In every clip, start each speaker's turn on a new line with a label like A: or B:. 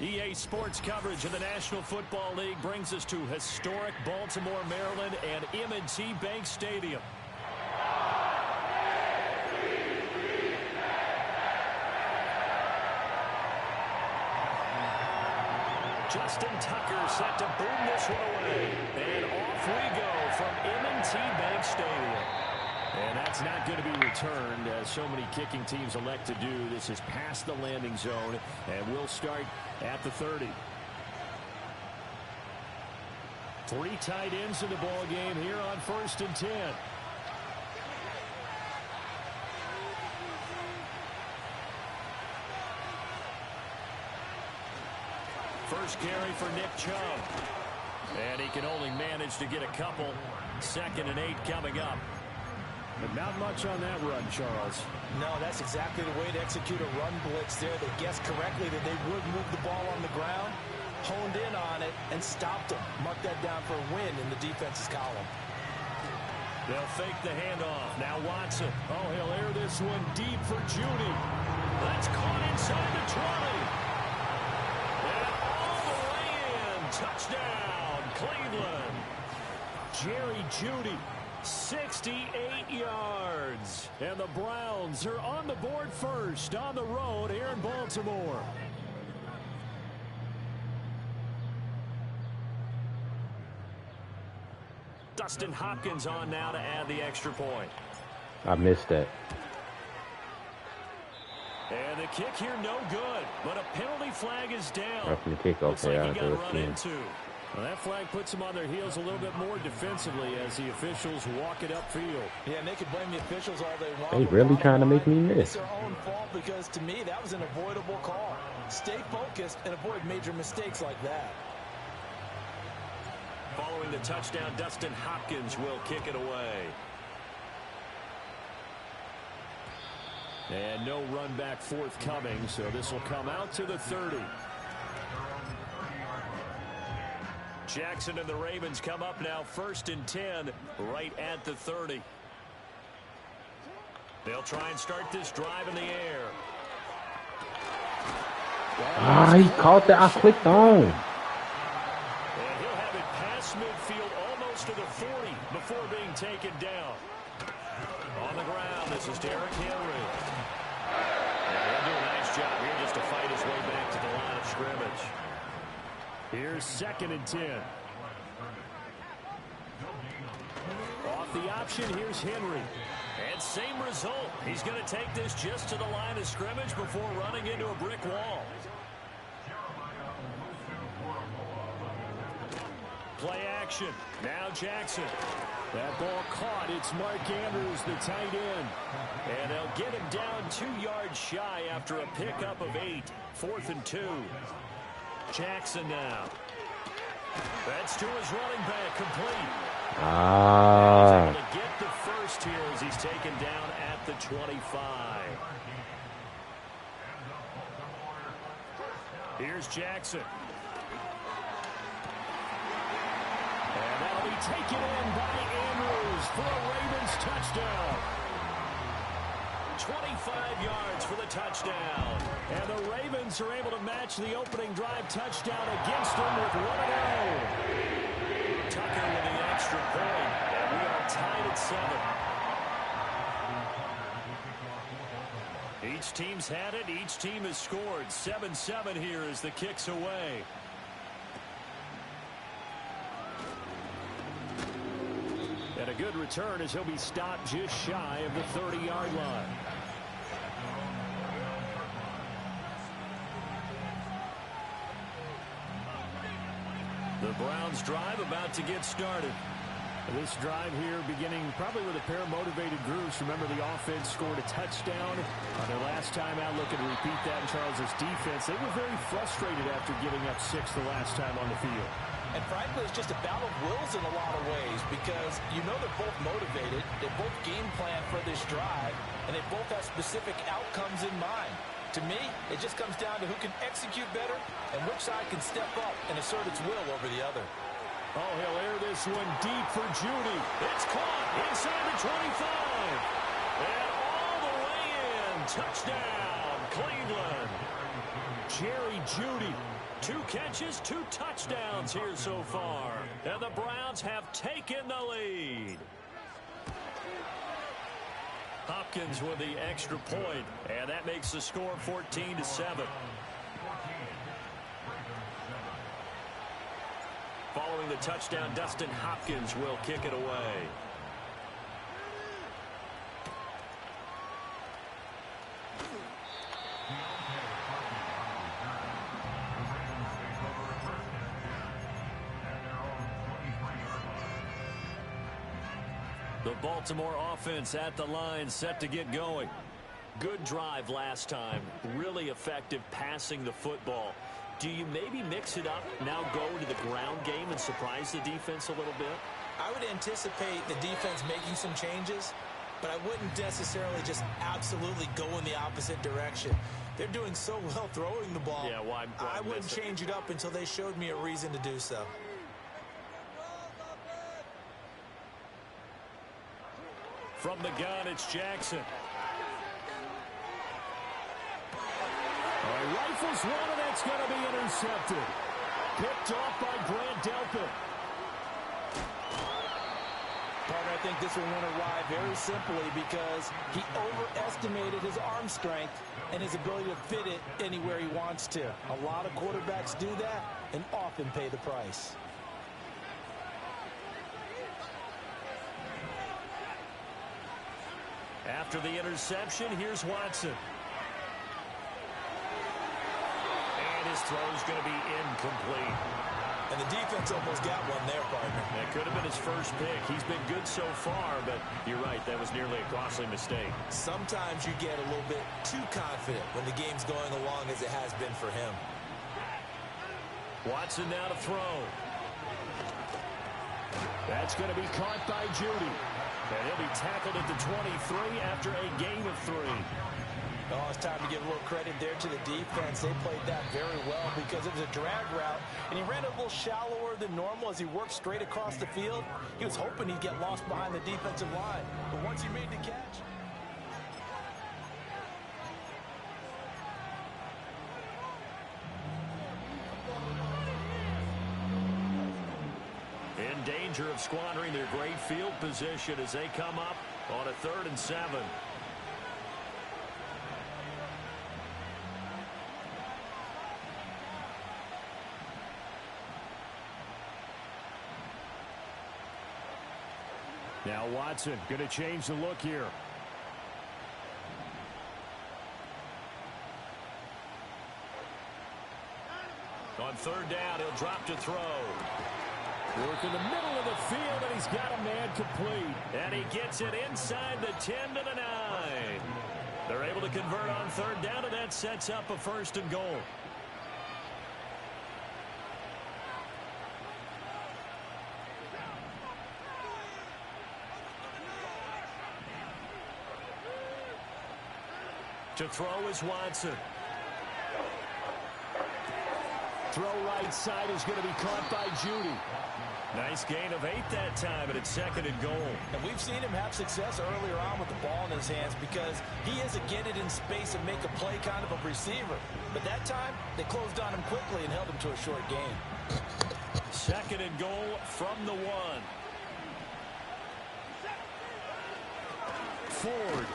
A: EA Sports coverage of the National Football League brings us to historic Baltimore, Maryland, and M&T Bank Stadium. Justin Tucker set to boom this one away. And off we go from M&T Bank Stadium. And that's not going to be returned, as so many kicking teams elect to do. This is past the landing zone, and we'll start at the 30. 3 tight ends in the ball game here on 1st and 10. First carry for Nick Chubb. And he can only manage to get a couple. 2nd and 8 coming up. But not much on that run, Charles.
B: No, that's exactly the way to execute a run blitz there. They guessed correctly that they would move the ball on the ground, honed in on it, and stopped them. Mark that down for a win in the defense's column.
A: They'll fake the handoff. Now Watson. Oh, he'll air this one deep for Judy. That's caught inside the 20. And all the way in. Touchdown, Cleveland. Jerry Judy. 68 yards. And the Browns are on the board first on the road here in Baltimore. Dustin Hopkins on now to add the extra point.
C: I missed that.
A: And the kick here no good, but a penalty flag is down.
C: Roughing the kick,
A: Looks
C: okay,
A: like he got run into. Well, that flag puts them on their heels a little bit more defensively as the officials walk it upfield.
B: Yeah, and they can blame the officials all they want.
C: They really trying to make me miss.
B: It's their own fault because, to me, that was an avoidable call. Stay focused and avoid major mistakes like that.
A: Following the touchdown, Dustin Hopkins will kick it away. And no run back forthcoming, so this will come out to the 30. Jackson and the Ravens come up now 1st and 10 right at the 30. They'll try and start this drive in the air.
C: Ah, he caught that. I clicked on.
A: And he'll have it past midfield almost to the 40 before being taken down. On the ground, this is Derrick Henry. And he'll do a nice job here just to fight his way back to the line of scrimmage. Here's 2nd and 10. Off the option, here's Henry. And same result. He's going to take this just to the line of scrimmage before running into a brick wall. Play action. Now Jackson. That ball caught. It's Mark Andrews, the tight end. And they'll get him down 2 yards shy after a pickup of 8. 4th and 2. Jackson now. That's to his running back, complete.
C: Ah.
A: He's able to get the first here as he's taken down at the 25. Here's Jackson. And that'll be taken in by Andrews for a Ravens touchdown. 25 yards for the touchdown. And the Ravens are able to match the opening drive touchdown against them with 1-0. Tucker with the extra point. And we are tied at 7. Each team's had it. Each team has scored. 7-7 here as the kick's away. And a good return as he'll be stopped just shy of the 30-yard line. The Browns drive about to get started. This drive here beginning probably with a pair of motivated groups. Remember, the offense scored a touchdown on their last time out. Looking to repeat that in Charles's defense. They were very frustrated after giving up 6 the last time on the field.
B: And frankly, it's just a battle of wills in a lot of ways because you know they're both motivated. They both game plan for this drive, and they both have specific outcomes in mind. To me, it just comes down to who can execute better and which side can step up and assert its will over the other.
A: Oh, he'll air this one deep for Judy. It's caught inside the 25. And all the way in. Touchdown, Cleveland. Jerry Jeudy. 2 catches, 2 touchdowns here so far. And the Browns have taken the lead. Hopkins with the extra point, and that makes the score 14-7. Following the touchdown, Dustin Hopkins will kick it away. The Baltimore offense at the line, set to get going. Good drive last time. Really effective passing the football. Do you maybe mix it up, now go to the ground game and surprise the defense a little bit?
B: I would anticipate the defense making some changes, but I wouldn't necessarily just absolutely go in the opposite direction. They're doing so well throwing the ball.
A: Yeah, why
B: I wouldn't change it up until they showed me a reason to do so.
A: From the gun, it's Jackson. Rifles one, and that's going to be intercepted. Picked off by Grant Delpit.
B: Partner, I think this one went awry very simply because he overestimated his arm strength and his ability to fit it anywhere he wants to. A lot of quarterbacks do that and often pay the price.
A: After the interception, here's Watson. And his throw's going to be incomplete.
B: And the defense almost got one there, partner.
A: That could have been his first pick. He's been good so far, but you're right, that was nearly a costly mistake.
B: Sometimes you get a little bit too confident when the game's going along as it has been for him.
A: Watson now to throw. That's going to be caught by Jeudy. And he'll be tackled at the 23 after a gain of 3.
B: Oh, it's time to give a little credit there to the defense. They played that very well because it was a drag route, and he ran a little shallower than normal as he worked straight across the field. He was hoping he'd get lost behind the defensive line, but once he made the catch...
A: In danger of squandering their great field position as they come up on a 3rd and 7. Now Watson going to change the look here. On 3rd down, he'll drop to throw. Work in the middle of the field, and he's got a man complete. And he gets it inside the 10 to the 9. They're able to convert on 3rd down, and that sets up a 1st and goal. To throw is Watson. Throw right side is going to be caught by Jeudy. Nice gain of 8 that time, and it's 2nd and goal.
B: And we've seen him have success earlier on with the ball in his hands because he is a get it in space and make a play kind of a receiver. But that time, they closed on him quickly and held him to a short gain.
A: 2nd and goal from the 1. Ford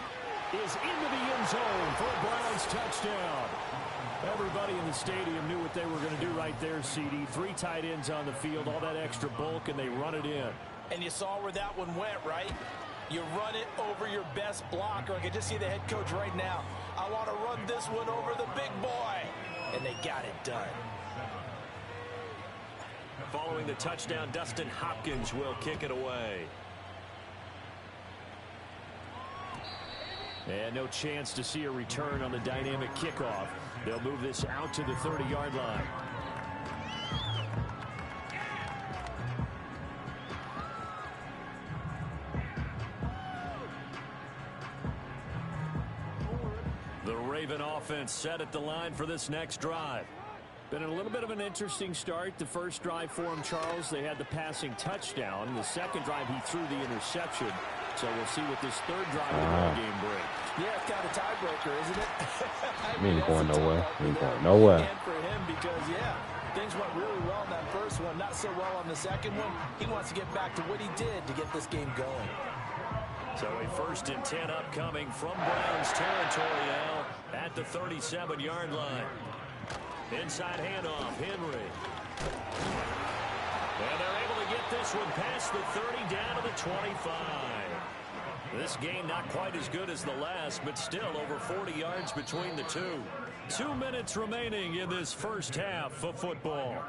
A: is into the end zone for a Browns touchdown. Everybody in the stadium knew what they were going to do right there, CD. 3 tight ends on the field, all that extra bulk, and they run it in.
B: And you saw where that one went, right? You run it over your best blocker. I can just see the head coach right now. I want to run this one over the big boy. And they got it done.
A: Following the touchdown, Dustin Hopkins will kick it away. And no chance to see a return on the dynamic kickoff. They'll move this out to the 30-yard line. The Raven offense set at the line for this next drive. Been a little bit of an interesting start. The first drive for him, Charles, they had the passing touchdown. The second drive, he threw the interception. So we'll see what this third drive of the game brings.
B: Yeah, it's kind of a tiebreaker, isn't it?
C: We ain't going nowhere. We ain't going nowhere.
B: And for him, because, yeah, things went really well in that first one, not so well on the second one. He wants to get back to what he did to get this game going.
A: So a 1st and 10 upcoming from Browns territory now at the 37-yard line. Inside handoff, Henry. And they're able to get this one past the 30 down to the 25. This game not quite as good as the last, but still over 40 yards between the two. 2 minutes remaining in this first half of football.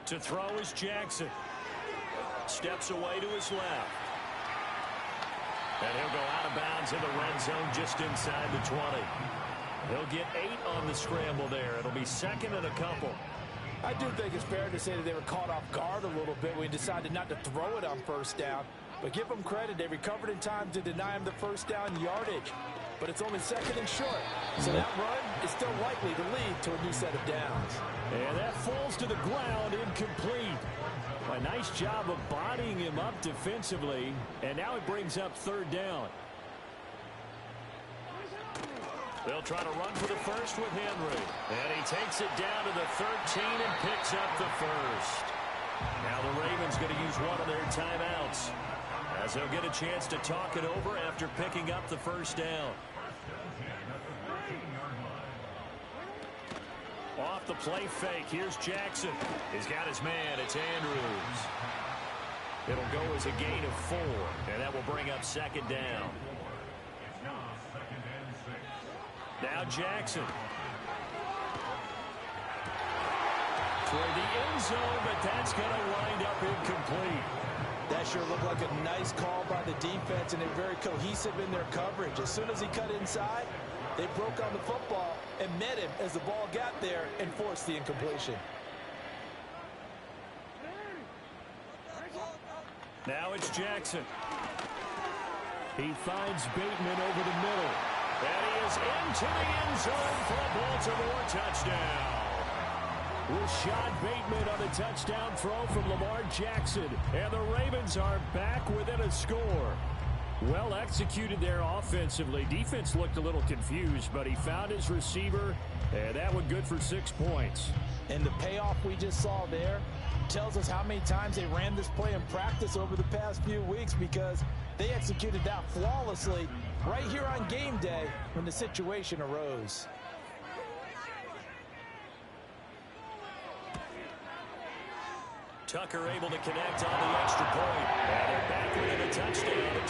A: To throw is Jackson. Steps away to his left. And he'll go out of bounds in the red zone just inside the 20. He'll get 8 on the scramble there. It'll be 2nd and a couple.
B: I do think it's fair to say that they were caught off guard a little bit when he decided not to throw it on 1st down. But give them credit. They recovered in time to deny him the 1st down yardage. But it's only 2nd and short. So that run is still likely to lead to a new set of downs.
A: And that falls to the ground, incomplete. A nice job of bodying him up defensively. And now it brings up 3rd down. They'll try to run for the first with Henry. And he takes it down to the 13 and picks up the first. Now the Ravens going to use one of their timeouts, as they'll get a chance to talk it over after picking up the 1st down. Off the play fake, here's Jackson. He's got his man, it's Andrews. It'll go as a gain of 4, and that will bring up 2nd down. Now Jackson. Toward the end zone, but that's going to wind up incomplete.
B: That sure looked like a nice call by the defense, and they're very cohesive in their coverage. As soon as he cut inside, they broke on the football and met him as the ball got there and forced the incompletion.
A: Now it's Jackson. He finds Bateman over the middle. And he is into the end zone for a Baltimore touchdown. Rashad Bateman on the touchdown throw from Lamar Jackson. And the Ravens are back within a score. Well executed there offensively. Defense looked a little confused, but he found his receiver, and that one good for 6 points.
B: And the payoff we just saw there tells us how many times they ran this play in practice over the past few weeks, because they executed that flawlessly right here on game day when the situation arose.
A: Tucker able to connect on the extra point. And they're back within a touchdown at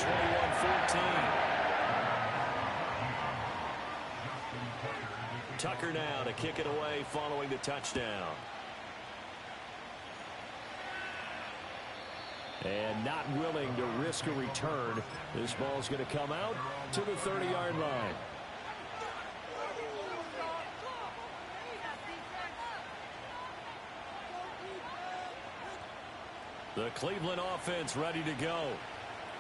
A: 21-14. Tucker now to kick it away following the touchdown. And not willing to risk a return. This ball's going to come out to the 30-yard line. The Cleveland offense ready to go.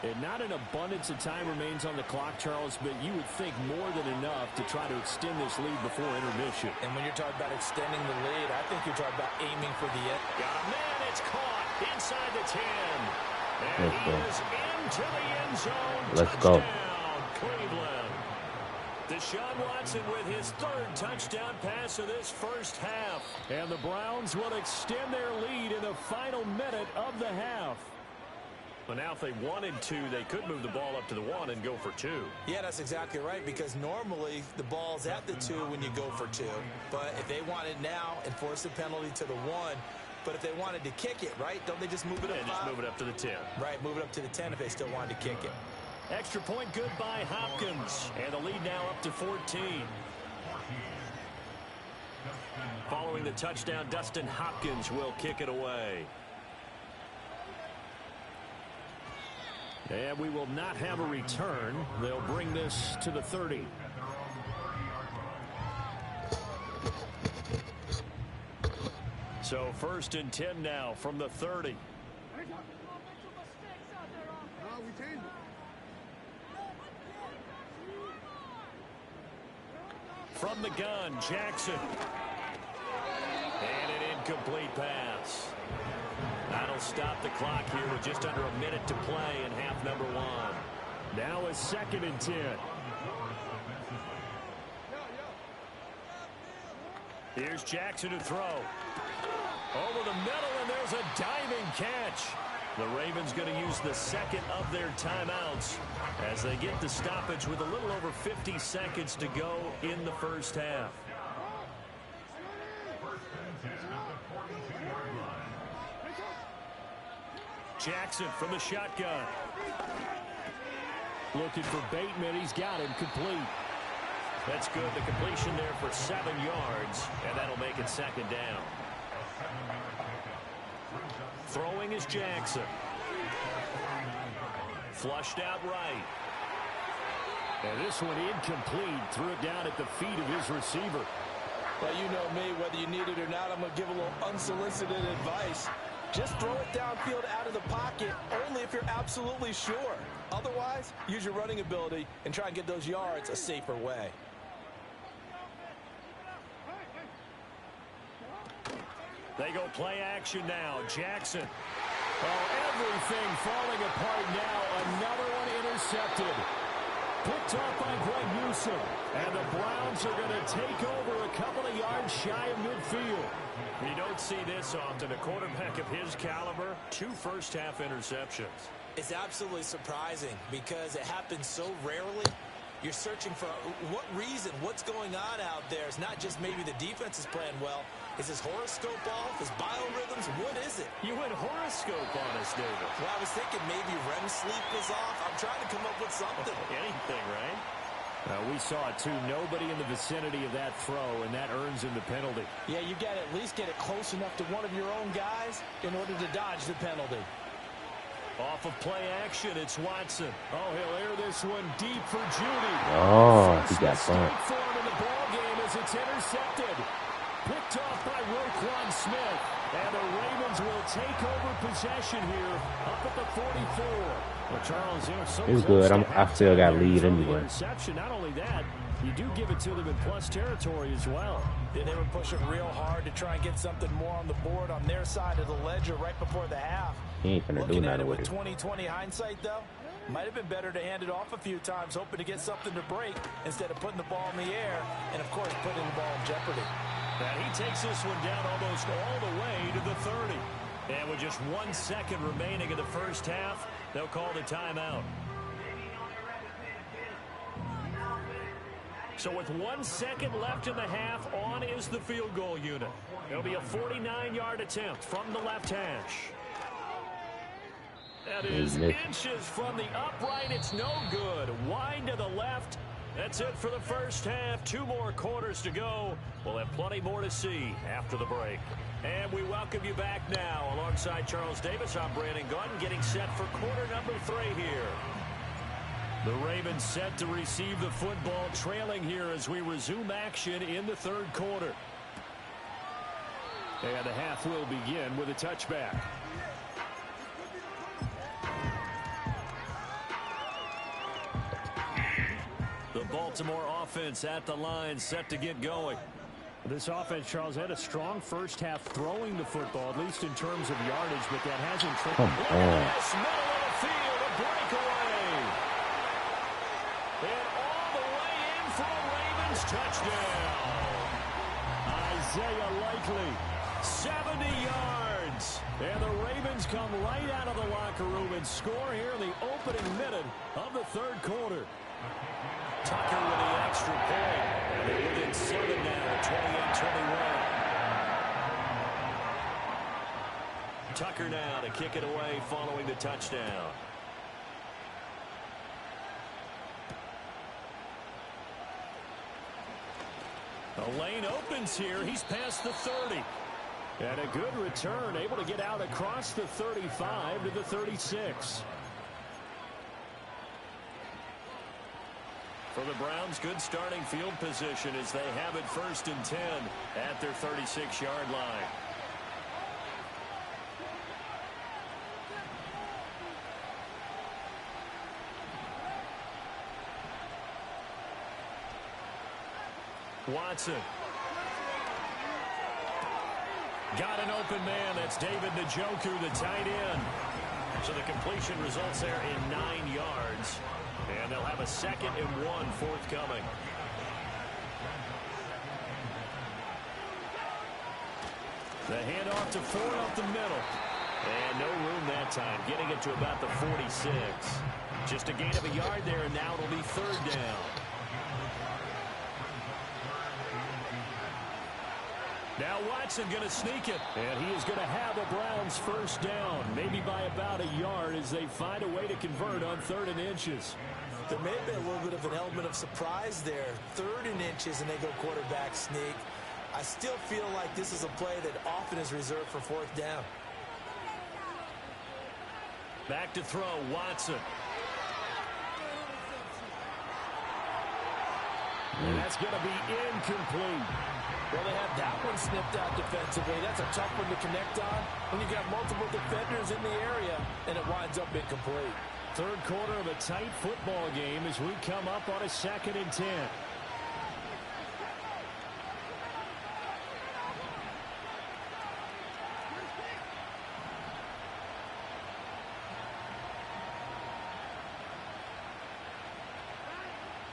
A: And not an abundance of time remains on the clock, Charles, but you would think more than enough to try to extend this lead before intermission.
B: And when you're talking about extending the lead, I think you're talking about aiming for the end.
A: Got a man, it's caught inside the 10. And he is into the end zone.
C: Let's go.
A: Cleveland. Deshaun Watson with his 3rd touchdown pass of this first half. And the Browns will extend their lead in the final minute of the half. But now if they wanted to, they could move the ball up to the 1 and go for 2.
B: Yeah, that's exactly right, because normally the ball's at the 2 when you go for 2. But if they want it now and force the penalty to the 1, but if they wanted to kick it, right, don't they just move it up?
A: And just move it up to the 10.
B: Right, move it up to the 10 if they still wanted to kick it.
A: Extra point good by Hopkins. And the lead now up to 14. Following the touchdown, Dustin Hopkins will kick it away. And we will not have a return. They'll bring this to the 30. So 1st and 10 now from the 30. From the gun, Jackson. And it Incomplete pass. That'll stop the clock here with just under a minute to play in half number 1. Now a 2nd and 10. Here's Jackson to throw. Over the middle, and there's a diving catch. The Ravens going to use the 2nd of their timeouts as they get the stoppage with a little over 50 seconds to go in the first half. Jackson from the shotgun. Looking for Bateman. He's got him complete. That's good. The completion there for 7 yards, and that'll make it 2nd down. Throwing is Jackson. Flushed out right. And this one incomplete. Threw it down at the feet of his receiver.
B: Well, you know me, whether you need it or not, I'm going to give a little unsolicited advice. Just throw it downfield out of the pocket only if you're absolutely sure. Otherwise, use your running ability and try and get those yards a safer way.
A: They go play action now. Jackson. Oh, everything falling apart now. Another one intercepted. Picked off by Greg Newsom. And the Browns are going to take over a couple of yards shy of midfield. You don't see this often. A quarterback of his caliber, 2 first-half interceptions.
B: It's absolutely surprising because it happens so rarely. You're searching for what reason, what's going on out there. It's not just maybe the defense is playing well. Is his horoscope off? His biorhythms? What is it?
A: You went horoscope on us, David.
B: Well, I was thinking maybe REM sleep was off. I'm trying to come up with something.
A: Anything, right? We saw it, too. Nobody in the vicinity of that throw, and that earns him the penalty.
B: Yeah, you got to at least get it close enough to one of your own guys in order to dodge the penalty.
A: Off of play action, it's Watson. Oh, he'll air this one deep for Judy.
C: Oh, he got bumped.
A: For him in the ball game as it's intercepted. Picked off by Roquan Smith. And the Ravens will take over possession here up at the 44. Well, Charles, so
C: it's good. I still got lead anyway.
A: Interception. Not only that, you do give it to them in plus territory as well.
B: Yeah, they were pushing real hard to try and get something more on the board on their side of the ledger right before the half.
C: He ain't finna do nothing with it.
B: 20/20 hindsight, though, might have been better to hand it off a few times, hoping to get something to break instead of putting the ball in the air and, of course, putting the ball in jeopardy.
A: And he takes this one down almost all the way to the 30. And with just 1 second remaining in the first half, they'll call the timeout. So with 1 second left in the half, on is the field goal unit. It'll be a 49-yard attempt from the left hash. That is inches from the upright. It's no good. Wide to the left. That's it for the first half. 2 more quarters to go. We'll have plenty more to see after the break. And we welcome you back now. Alongside Charles Davis, I'm Brandon Gordon, getting set for quarter number 3 here. The Ravens set to receive the football, trailing here as we resume action in the 3rd quarter. And the half will begin with a touchback. The Baltimore offense at the line, set to get going. This offense, Charles, had a strong first half throwing the football, at least in terms of yardage, but that hasn't trickled.
C: Come on.
A: Middle of the field, a breakaway. And all the way in for a Ravens touchdown. Isaiah Likely, 70 yards. And the Ravens come right out of the locker room and score here in the opening minute of the 3rd quarter. Tucker with the extra point. And they're within 7 now, 28-21. Tucker now to kick it away following the touchdown. The lane opens here. He's past the 30. And a good return, able to get out across the 35 to the 36. For the Browns, good starting field position as they have it 1st and 10 at their 36-yard line. Watson. Got an open man. That's David Njoku, the tight end. So the completion results there in 9 yards. And they'll have a 2nd and 1 forthcoming. The handoff to Ford up the middle. And no room that time, getting it to about the 46. Just a gain of a yard there, and now it'll be 3rd down. Now Watson going to sneak it, and he is going to have the Browns 1st down, maybe by about a yard as they find a way to convert on 3rd and inches.
B: There may have been a little bit of an element of surprise there. 3rd and inches, and they go quarterback sneak. I still feel like this is a play that often is reserved for 4th down.
A: Back to throw, Watson. And that's going to be incomplete.
B: Well, they have that one snipped out defensively. That's a tough one to connect on when you got multiple defenders in the area, and it winds up incomplete.
A: 3rd quarter of a tight football game as we come up on a 2nd and 10.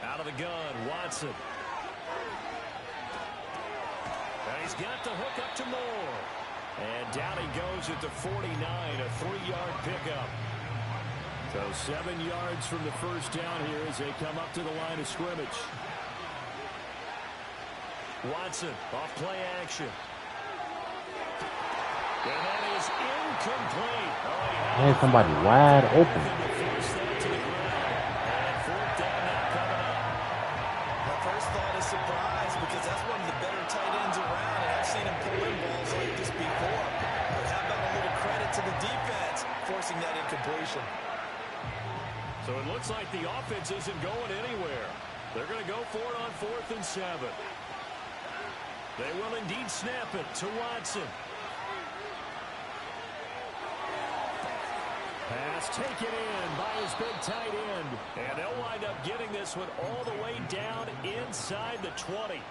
A: Out of the gun, Watson. And he's got the hook up to Moore. And down he goes at the 49, a 3-yard pickup. So 7 yards from the 1st down here as they come up to the line of scrimmage. Watson off play action. And that is incomplete.
C: Man, somebody wide open.
B: Surprise, because that's one of the better tight ends around, and I've seen him pull in balls like this before. But how about a little credit to the defense forcing that incompletion?
A: So it looks like the offense isn't going anywhere. They're going to go for it on 4th and 7. They will indeed snap it to Watson. Pass taken in by his big tight end. And they'll wind up getting this one all the way down inside the 20.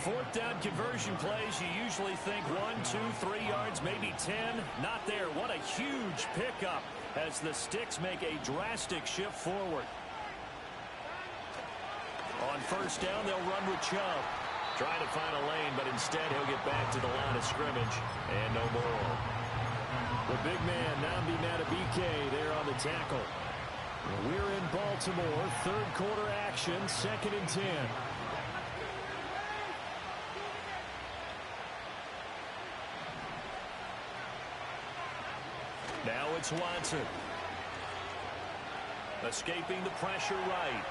A: 4th down conversion plays, you usually think 1, 2, 3 yards, maybe 10. Not there. What a huge pickup as the Sticks make a drastic shift forward. On 1st down, they'll run with Chubb. Trying to find a lane, but instead he'll get back to the line of scrimmage. And no more. The big man, Nnamdi Madubuike, there on the tackle. We're in Baltimore. 3rd quarter action, 2nd and 10. Now it's Watson. Escaping the pressure right.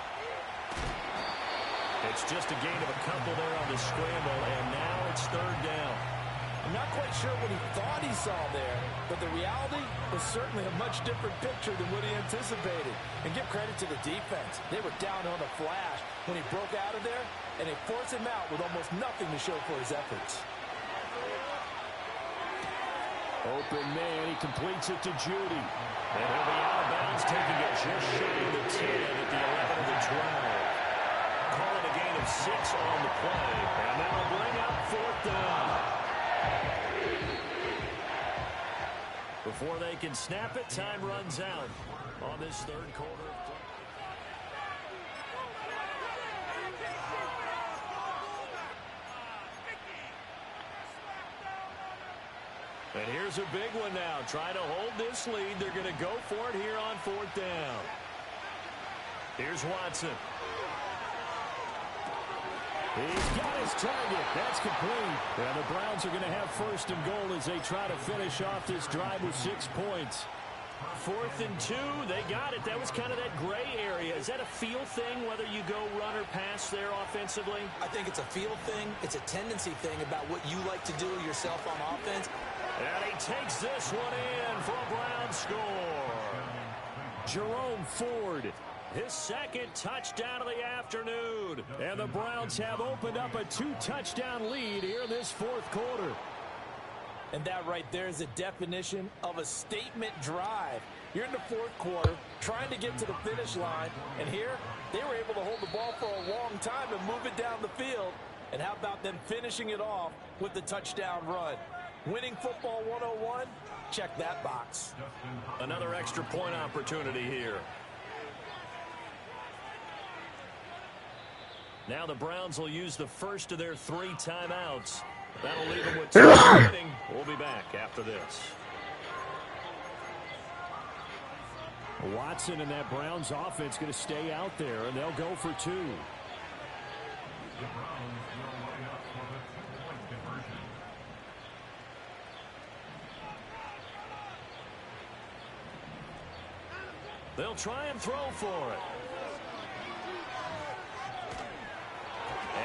A: It's just a gain of a couple there on the scramble, and now it's 3rd down.
B: I'm not quite sure what he thought he saw there, but the reality was certainly a much different picture than what he anticipated. And give credit to the defense. They were down on a flash when he broke out of there, and they forced him out with almost nothing to show for his efforts.
A: Open man, he completes it to Judy. And he'll be out of bounds, taking it just shy of the 10 at the 11 of the drive. Call it a gain of 6 on the play, and that'll bring up 4th down. Before they can snap it, time runs out on this 3rd quarter. And here's a big one now. Trying to hold this lead. They're going to go for it here on 4th down. Here's Watson. He's got his target. That's complete. And the Browns are going to have 1st and goal as they try to finish off this drive with 6 points. 4th and 2. They got it. That was kind of that gray area. Is that a feel thing, whether you go run or pass there offensively?
B: I think it's a feel thing. It's a tendency thing about what you like to do yourself on offense.
A: And he takes this one in for a Brown score. Jerome Ford, his 2nd touchdown of the afternoon. And the Browns have opened up a 2-touchdown lead here in this 4th quarter.
B: And that right there is a definition of a statement drive. You're in the 4th quarter, trying to get to the finish line. And here, they were able to hold the ball for a long time and move it down the field. And how about them finishing it off with the touchdown run? Winning football 101, check that box.
A: Another extra point opportunity here. Now the Browns will use the first of their 3 timeouts. That'll leave them with 2 remaining. We'll be back after this.
D: Watson and that Browns offense going to stay out there, and they'll go for 2.
A: They'll try and throw for it.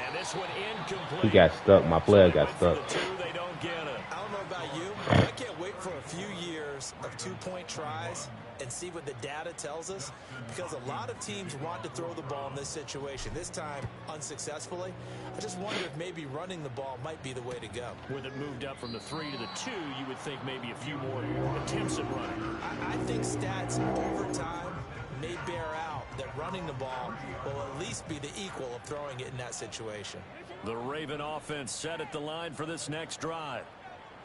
A: And this one incomplete.
C: He got stuck. My player got stuck.
A: They don't get it.
B: I don't know about you. I can't wait for a few years of 2-point tries and see what the data tells us, because a lot of teams want to throw the ball in this situation. This time, unsuccessfully. I just wonder if maybe running the ball might be the way to go.
D: With it moved up from the 3 to the 2, you would think maybe a few more attempts at running.
B: I think stats over time may bear out that running the ball will at least be the equal of throwing it in that situation.
A: The Raven offense set at the line for this next drive.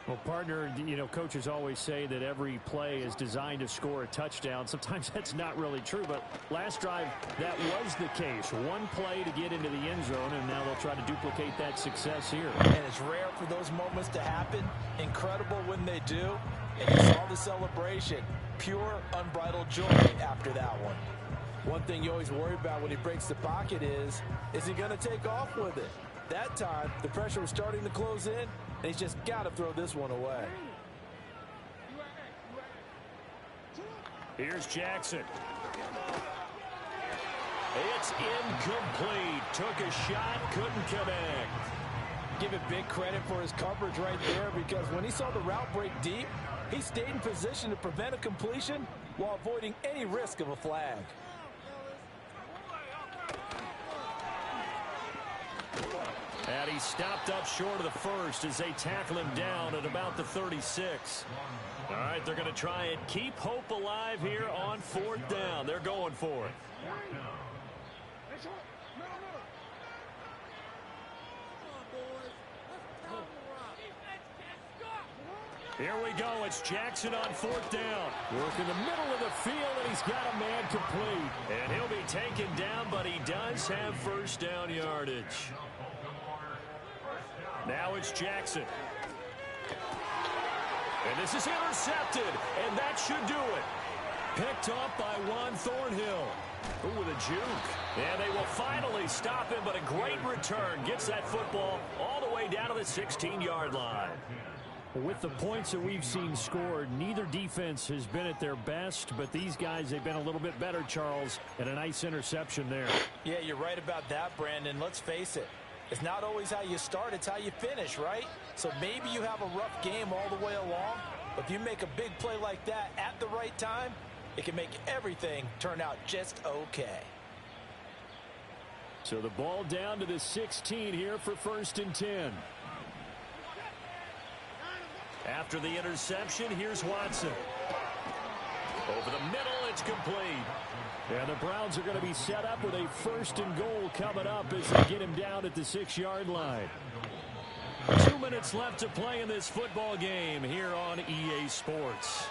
D: Well, partner, you know, coaches always say that every play is designed to score a touchdown. Sometimes that's not really true, but last drive, that was the case. One play to get into the end zone, and now they'll try to duplicate that success here.
B: And it's rare for those moments to happen. Incredible when they do. And you saw the celebration. Pure, unbridled joy after that one. One thing you always worry about when he breaks the pocket is he going to take off with it? That time, the pressure was starting to close in, and he's just got to throw this one away.
A: Here's Jackson. It's incomplete. Took a shot, couldn't connect.
B: Give it big credit for his coverage right there, because when he saw the route break deep, he stayed in position to prevent a completion while avoiding any risk of a flag.
A: And he stopped up short of the first as they tackle him down at about the 36. All right, they're going to try and keep hope alive here on 4th down. They're going for it. Here we go. It's Jackson on 4th down.
D: Work in the middle of the field, and he's got a man complete.
A: And he'll be taken down, but he does have first down yardage. Now it's Jackson. And this is intercepted, and that should do it. Picked up by Juan Thornhill. Ooh, with a juke. And they will finally stop him, but a great return. Gets that football all the way down to the 16-yard line.
D: With the points that we've seen scored, neither defense has been at their best, but these guys, they've been a little bit better, Charles, and a nice interception there.
B: Yeah, you're right about that, Brandon. Let's face it. It's not always how you start, it's how you finish, right? So maybe you have a rough game all the way along, but if you make a big play like that at the right time, it can make everything turn out just okay.
D: So the ball down to the 16 here for 1st and 10.
A: After the interception, here's Watson. Over the middle, it's complete.
D: And the Browns are going to be set up with a 1st and goal coming up as they get him down at the 6-yard line.
A: 2 minutes left to play in this football game here on EA Sports.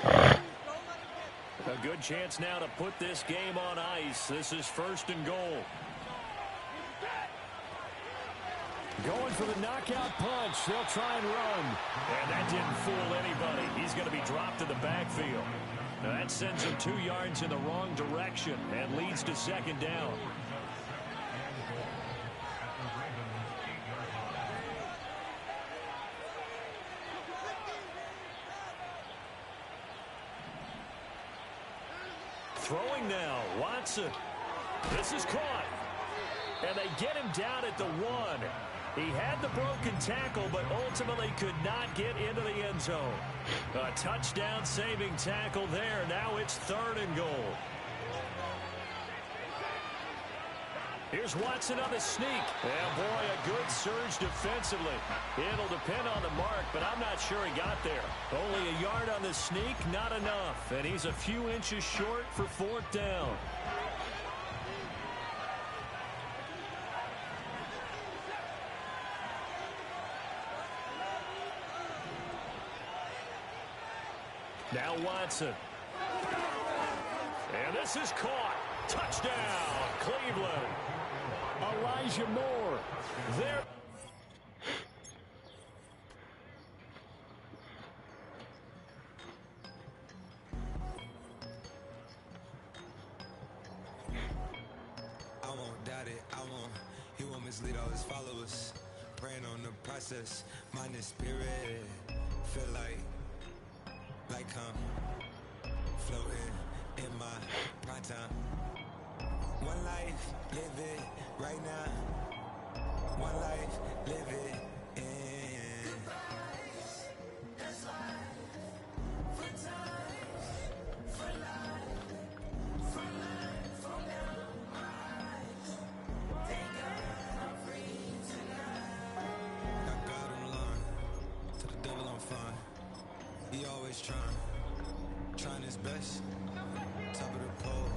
A: A good chance now to put this game on ice. This is 1st and goal.
D: Going for the knockout punch. They'll try and run.
A: And that didn't fool anybody. He's going to be dropped to the backfield. Now that sends him 2 yards in the wrong direction and leads to 2nd down. Throwing now, Watson. This is caught. And they get him down at the 1. He had the broken tackle, but ultimately could not get into the end zone. A touchdown-saving tackle there. Now it's 3rd and goal. Here's Watson on the sneak. And boy, a good surge defensively. It'll depend on the mark, but I'm not sure he got there. Only a yard on the sneak, not enough. And he's a few inches short for 4th down. Now Watson. And this is caught. Touchdown, Cleveland. Elijah Moore. There.
E: I won't doubt it. He won't mislead all his followers. Praying on the process. Mind and spirit. Feel like I'm floating in my prime time. One life, live it right now. One life, live it in. That's life. For times, for life, for life, for now. Thank God I'm free tonight. I got him lying. To the devil I'm fine. He always trying his best. Top of the pole.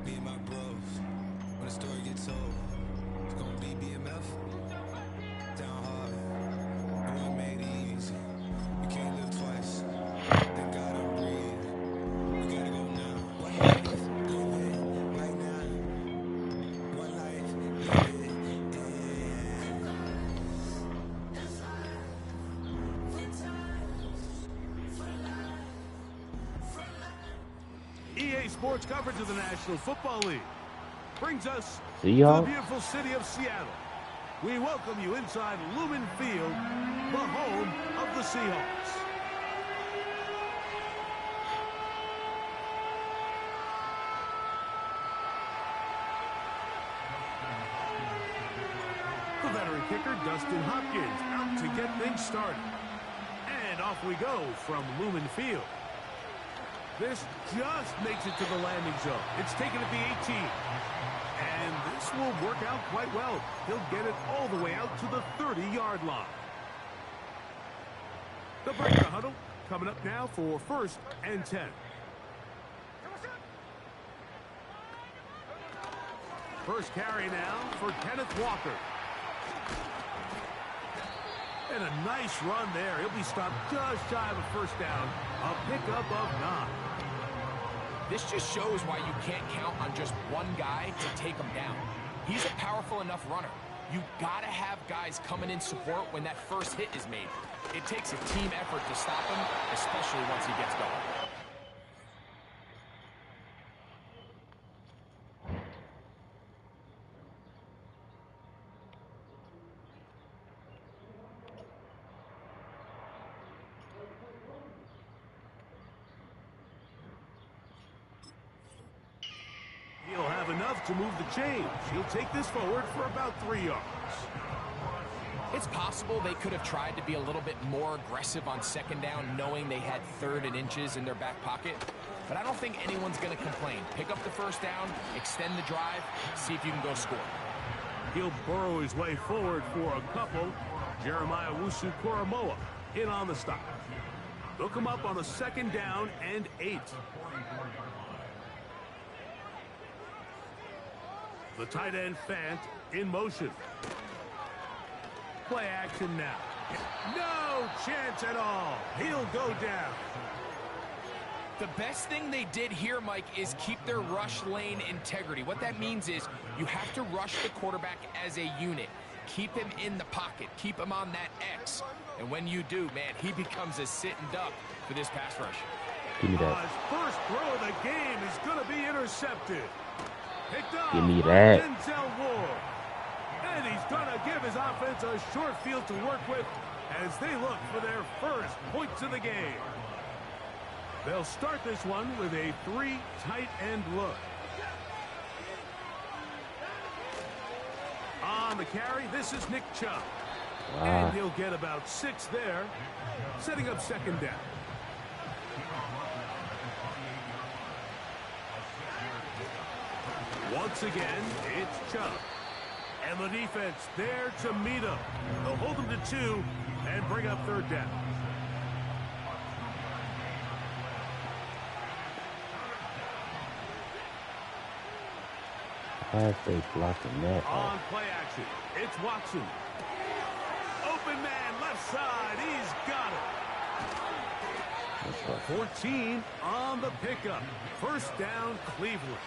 E: Me and my bros. When the story gets told, it's gonna be BMF. Down hard. No one made it easy. You can't live twice. Thank God I'm breathing. We gotta go now. One life, live it right now. One life, live it in. That's life. For times, for life, for life.
F: EA Sports coverage of the National Football League brings us to the
C: Seahawks.
F: beautiful city of Seattle. We welcome you inside Lumen Field, the home of the Seahawks. The veteran kicker, Dustin Hopkins, out to get things started. And off we go from Lumen Field. This just makes it to the landing zone. It's taken at the 18. And this will work out quite well. He'll get it all the way out to the 30-yard line. The break the huddle coming up now for 1st and 10. First carry now for Kenneth Walker. And a nice run there. He'll be stopped just shy of a first down. A pickup of 9.
G: This just shows why you can't count on just one guy to take him down. He's a powerful enough runner. You gotta have guys coming in support when that first hit is made. It takes a team effort to stop him, especially once he gets going.
F: He'll have enough to move the chains. He'll take this forward for about 3 yards.
G: It's possible they could have tried to be a little bit more aggressive on second down, knowing they had 3rd and inches in their back pocket. But I don't think anyone's going to complain. Pick up the first down, extend the drive, see if you can go score.
F: He'll burrow his way forward for a couple. Jeremiah Wusu-Koramoah in on the stop. They'll come up on a 2nd down and 8. The tight end Fant in motion. Play action now. No chance at all. He'll go down.
G: The best thing they did here, Mike, is keep their rush lane integrity. What that means is you have to rush the quarterback as a unit. Keep him in the pocket. Keep him on that X. And when you do, man, he becomes a sitting duck for this pass rush.
C: Give me that.
F: His first throw of the game is going to be intercepted. Picked up
C: Give me
F: by
C: that.
F: Denzel Ward. And he's going to give his offense a short field to work with as they look for their first points of the game. They'll start this one with a 3 tight end look. On the carry, this is Nick Chubb. And he'll get about 6 there, setting up 2nd down. Once again, it's Chubb. And the defense there to meet him. They'll hold him to 2 and bring up 3rd down.
C: Pass they blocking that.
F: On play action, it's Watson. Open man, left side, he's got it. 14 on the pickup. First down, Cleveland.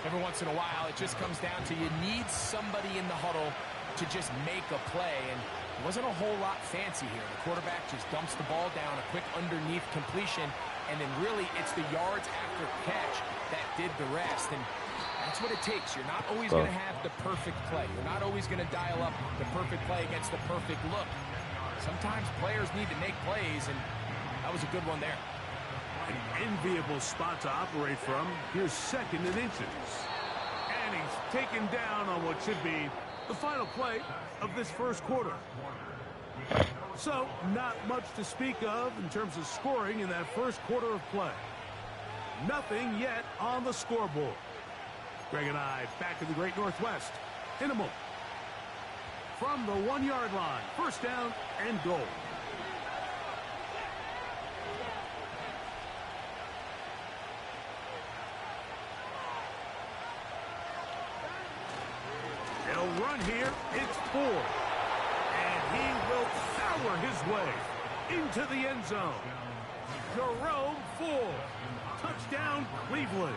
G: Every once in a while, it just comes down to you need somebody in the huddle to just make a play, and it wasn't a whole lot fancy here. The quarterback just dumps the ball down, a quick underneath completion, and then really it's the yards after catch that did the rest, and that's what it takes. You're not always going to have the perfect play. You're not always going to dial up the perfect play against the perfect look. Sometimes players need to make plays, and that was a good one there.
F: An enviable spot to operate from. Here's second and inches. And he's taken down on what should be the final play of this first quarter. So, not much to speak of in terms of scoring in that first quarter of play. Nothing yet on the scoreboard. Greg and I back in the Great Northwest in a moment. From the 1-yard line, first down and goal. They'll run here. It's Ford. And he will power his way into the end zone. Jerome Ford. Touchdown, Cleveland.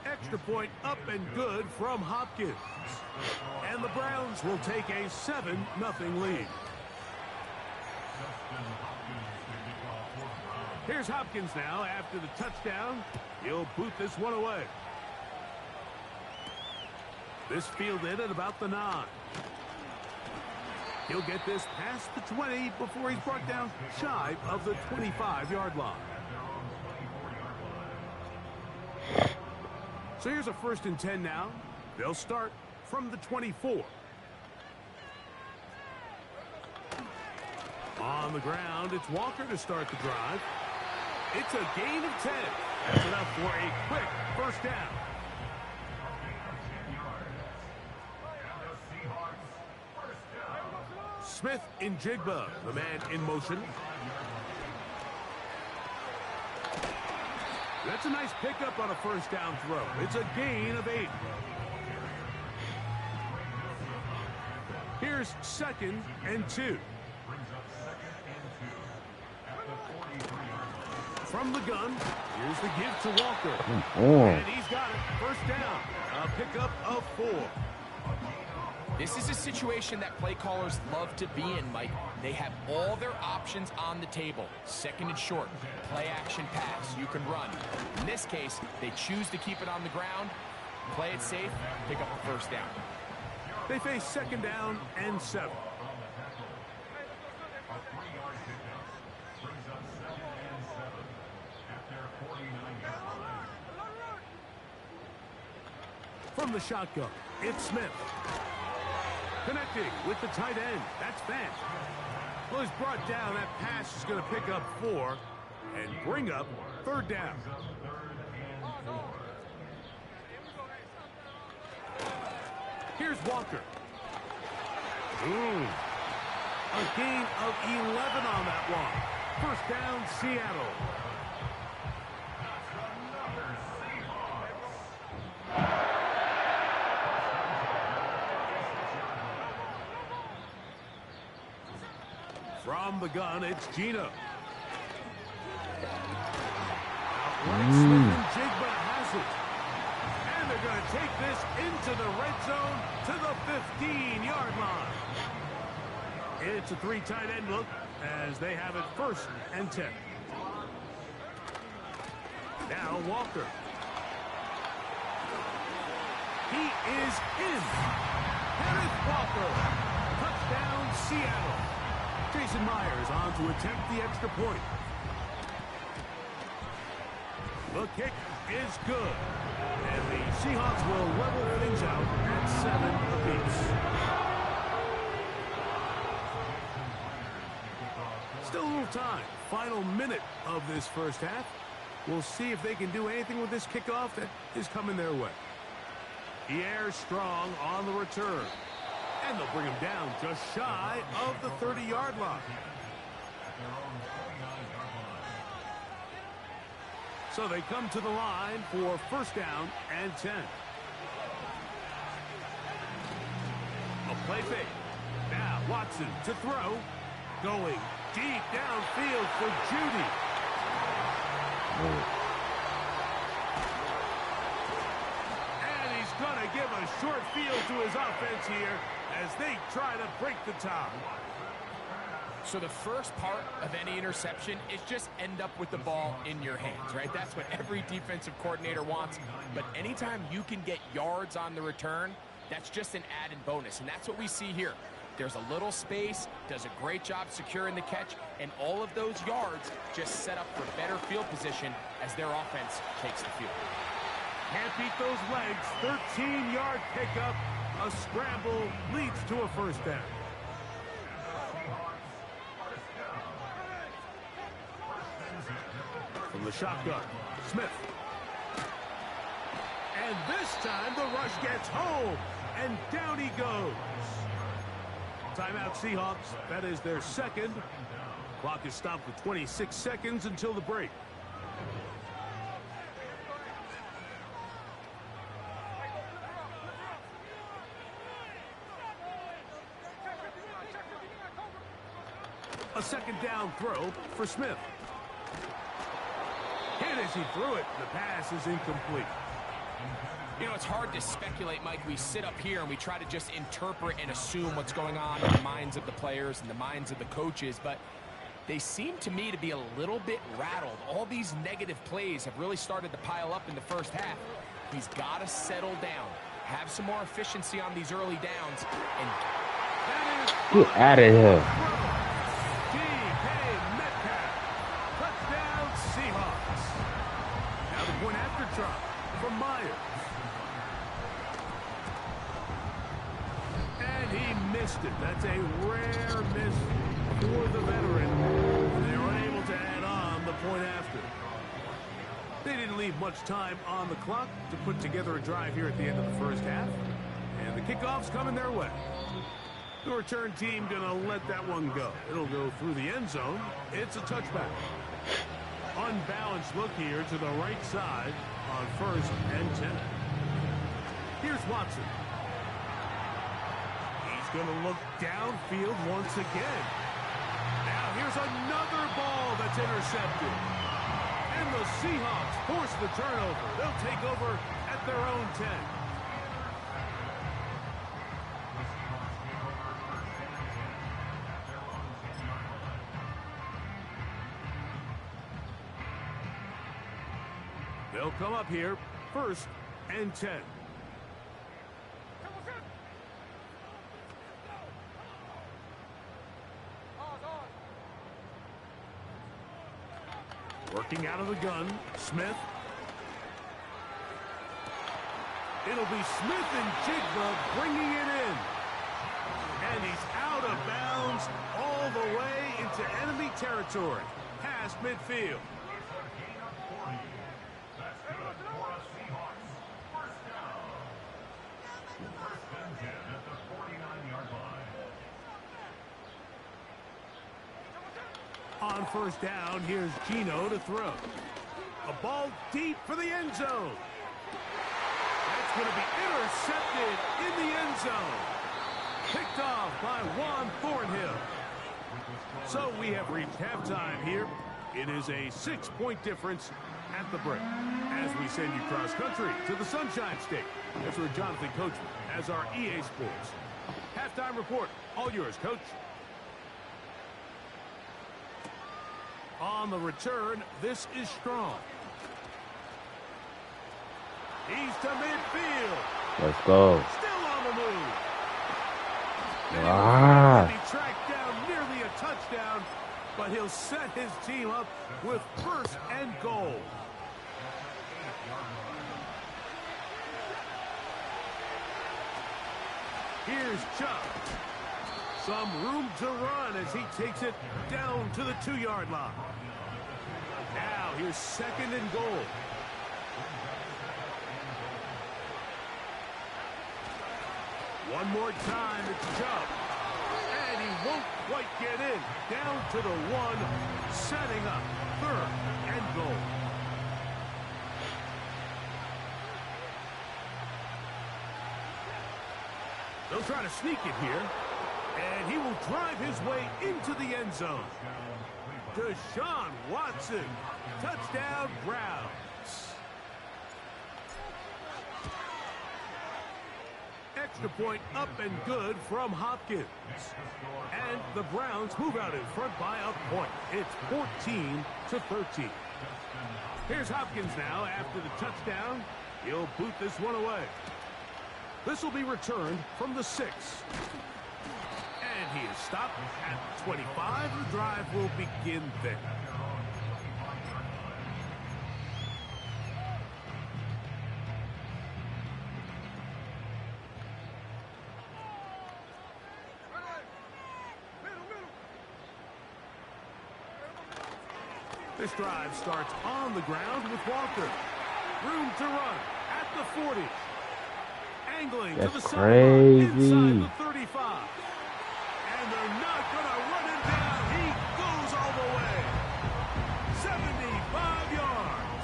F: Extra point up and good from Hopkins. And the Browns will take a 7-0 lead. Here's Hopkins now after the touchdown. He'll boot this one away. This fielded at about the 9. He'll get this past the 20 before he's brought down shy of the 25-yard line. So here's a 1st and 10 now. They'll start from the 24. On the ground, it's Walker to start the drive. It's a gain of 10. That's enough for a quick first down. Smith in Jigba, the man in motion. That's a nice pickup on a first down throw. It's a gain of 8. Here's 2nd and 2. From the gun, here's the give to Walker. And he's got it. First down. A pickup of 4.
G: This is a situation that play callers love to be in, Mike. They have all their options on the table. 2nd and short, play action pass, you can run. In this case, they choose to keep it on the ground, play it safe, pick up a first down.
F: They face 2nd down and 7. From the shotgun, it's Smith. Connecting with the tight end. That's Fant. Well, he's brought down. That pass is going to pick up 4 and bring up 3rd down. Here's Walker. A gain of 11 on that one. First down, Seattle. From the gun, it's Gino. Outright Smith and Jigba has it. And they're going to take this into the red zone to the 15-yard line. It's a 3 tight end look as they have it 1st and 10. Now Walker. He is in. Kenneth Walker. Touchdown, Seattle. Jason Myers on to attempt the extra point. The kick is good. And the Seahawks will level things out at 7 apiece. Still a little time. Final minute of this first half. We'll see if they can do anything with this kickoff that is coming their way. Pierre Strong on the return. And they'll bring him down just shy of the 30-yard line. So they come to the line for 1st down and 10. A Play fake. Now Watson to throw. Going deep downfield for Judy. And he's going to give a short field to his offense here as they try to break the tie.
G: So the first part of any interception is just end up with the ball in your hands, right? That's what every defensive coordinator wants. But anytime you can get yards on the return, that's just an added bonus. And that's what we see here. There's a little space, does a great job securing the catch, and all of those yards just set up for better field position as their offense takes the field.
F: Can't beat those legs. 13-yard pickup. A scramble leads to a first down. From the shotgun, Smith. And this time the rush gets home. And down he goes. Timeout Seahawks. That is their second. Clock is stopped with 26 seconds until the break. A second down throw for Smith. Hit as he threw it. The pass is incomplete.
G: You know, it's hard to speculate, Mike. We sit up here and we try to just interpret and assume what's going on in the minds of the players and the minds of the coaches, but they seem to me to be a little bit rattled. All these negative plays have really started to pile up in the first half. He's got to settle down, have some more efficiency on these early downs, and
C: get out of here.
F: Touchdown Seahawks. Now the point after try from Myers. And he missed it. That's a rare miss for the veteran. And they were unable to add on the point after. They didn't leave much time on the clock to put together a drive here at the end of the first half. And the kickoff's coming their way. The return team going to let that one go. It'll go through the end zone. It's a touchback. Unbalanced look here to the right side on 1st and 10. Here's Watson. He's going to look downfield once again. Now here's another ball that's intercepted. And the Seahawks force the turnover. They'll take over at their own 10. They'll come up here, 1st and 10. Working out of the gun, Smith. It'll be Smith and Jigba bringing it in. And he's out of bounds all the way into enemy territory, past midfield. On 1st down, here's Gino to throw. A ball deep for the end zone. That's going to be intercepted in the end zone. Picked off by Juan Thornhill. So we have reached halftime here. It is a 6-point difference at the break. As we send you cross country to the Sunshine State. That's where Jonathan Coachman has our EA Sports halftime report. All yours, Coach. On the return, this is Strong. He's to midfield.
C: Let's go.
F: Still on the move.
C: Ah.
F: He tracked down nearly a touchdown, but he'll set his team up with 1st and goal. Here's Chubb. Some room to run as he takes it down to the 2-yard line. Now here's 2nd and goal. One more time, it's Chubb. And he won't quite get in. Down to the 1, setting up 3rd and goal. They'll try to sneak it here. And he will drive his way into the end zone. Deshaun Watson. Touchdown, Browns. Extra point up and good from Hopkins. And the Browns move out in front by a point. It's 14-13. Here's Hopkins now after the touchdown. He'll boot this one away. This will be returned from the 6. And he is stopped at the 25. The drive will begin there. This drive starts on the ground with Walker. Room to run at the 40. Angling to the sideline inside the 35. And they're not going to run him down. He goes all the way. 75 yards.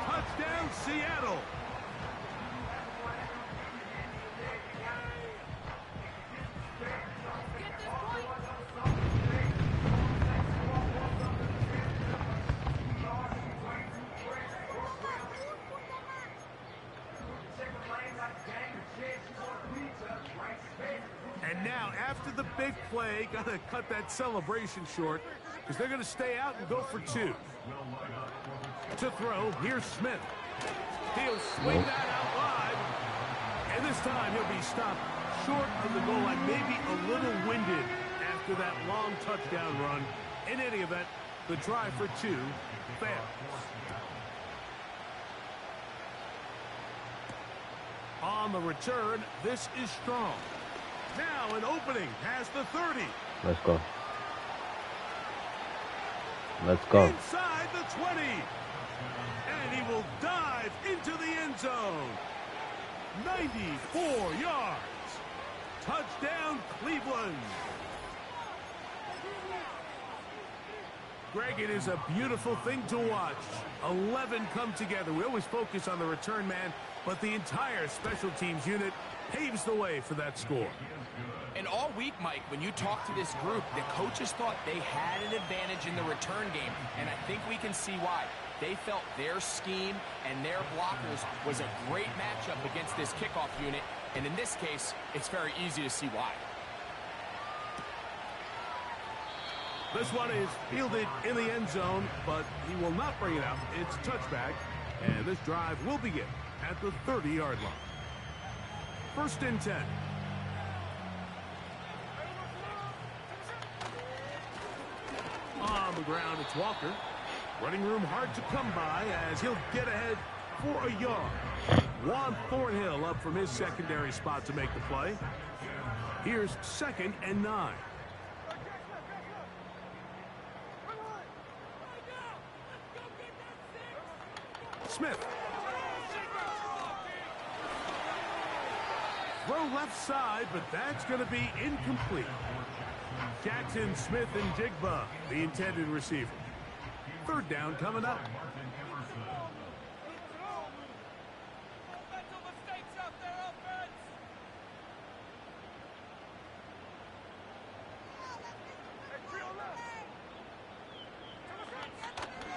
F: Touchdown, Seattle. And now, after the big play, got to cut that celebration short because they're going to stay out and go for 2. To throw, here's Smith. He'll swing that out wide. And this time he'll be stopped short of the goal line, maybe a little winded after that long touchdown run. In any event, the try for 2 fails. On the return, this is Strong. Now an opening past the 30.
C: Let's go. Let's go.
F: Inside the 20. And he will dive into the end zone. 94 yards. Touchdown, Cleveland. Greg, it is a beautiful thing to watch. 11 come together. We always focus on the return man, but the entire special teams unit paves the way for that score.
G: And all week, Mike, when you talk to this group, the coaches thought they had an advantage in the return game, and I think we can see why. They felt their scheme and their blockers was a great matchup against this kickoff unit, and in this case, it's very easy to see why.
F: This one is fielded in the end zone, but he will not bring it out. It's touchback, and this drive will begin at the 30-yard line. 1st and 10. On the ground, it's Walker. Running room hard to come by as he'll get ahead for a yard. Juan Thornhill up from his secondary spot to make the play. Here's 2nd and 9. Smith. Throw left side, but that's going to be incomplete. Jackson, Smith, and Jigba, the intended receiver. 3rd down coming up.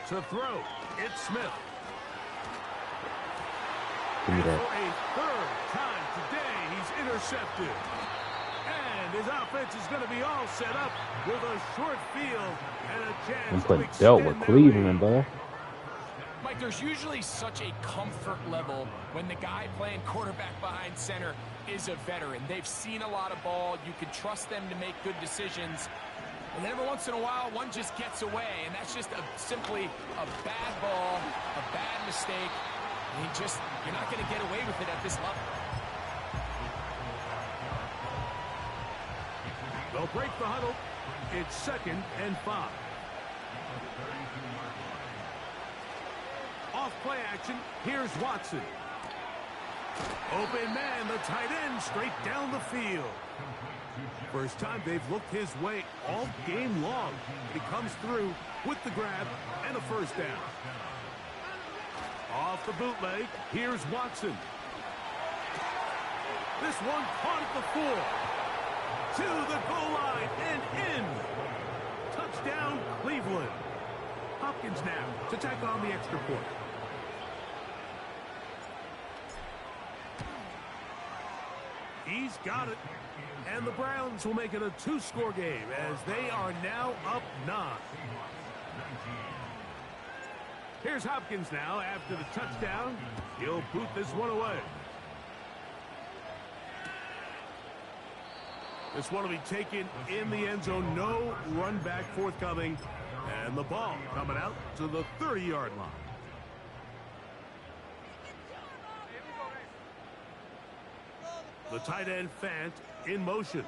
F: To throw, it's Smith. And for a 3rd time today, he's intercepted. And his offense is going to be all set up with a short field and a chance to extend
C: dealt with Cleveland, bro.
G: Mike, there's usually such a comfort level when the guy playing quarterback behind center is a veteran. They've seen a lot of ball. You can trust them to make good decisions. And then every once in a while, one just gets away, and that's just simply a bad ball, a bad mistake. And you're not going to get away with it at this level.
F: They'll break the huddle. It's 2nd and 5. Off play action. Here's Watson. Open man, the tight end, straight down the field. First time they've looked his way all game long. He comes through with the grab and a 1st down. Off the bootleg, here's Watson. This one caught at the 4. To the goal line and in. Touchdown, Cleveland. Hopkins now to tack on the extra point. He's got it. And the Browns will make it a 2-score game as they are now up 9. Here's Hopkins now after the touchdown. He'll boot this one away. This one will be taken in the end zone. No run back forthcoming. And the ball coming out to the 30-yard line. The tight end Fant in motion.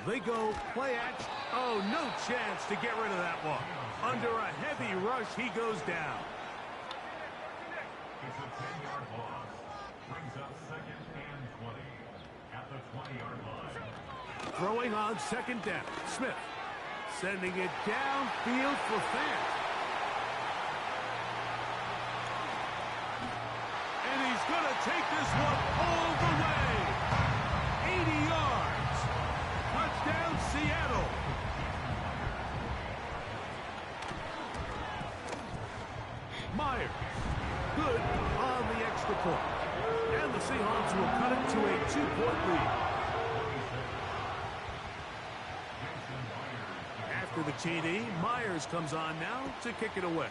F: They go play action. Oh, no chance to get rid of that one. Under a heavy rush, he goes down.
H: It's a 10-yard loss. Brings up 2nd and 20 at the 20-yard line.
F: Throwing on 2nd down. Smith sending it downfield for Fant. And he's going to take this one all the way. 80 yards. Touchdown, Seattle. Myers. Good on the extra point. And the Seahawks will cut it to a 2-point lead. After the TD, Myers comes on now to kick it away.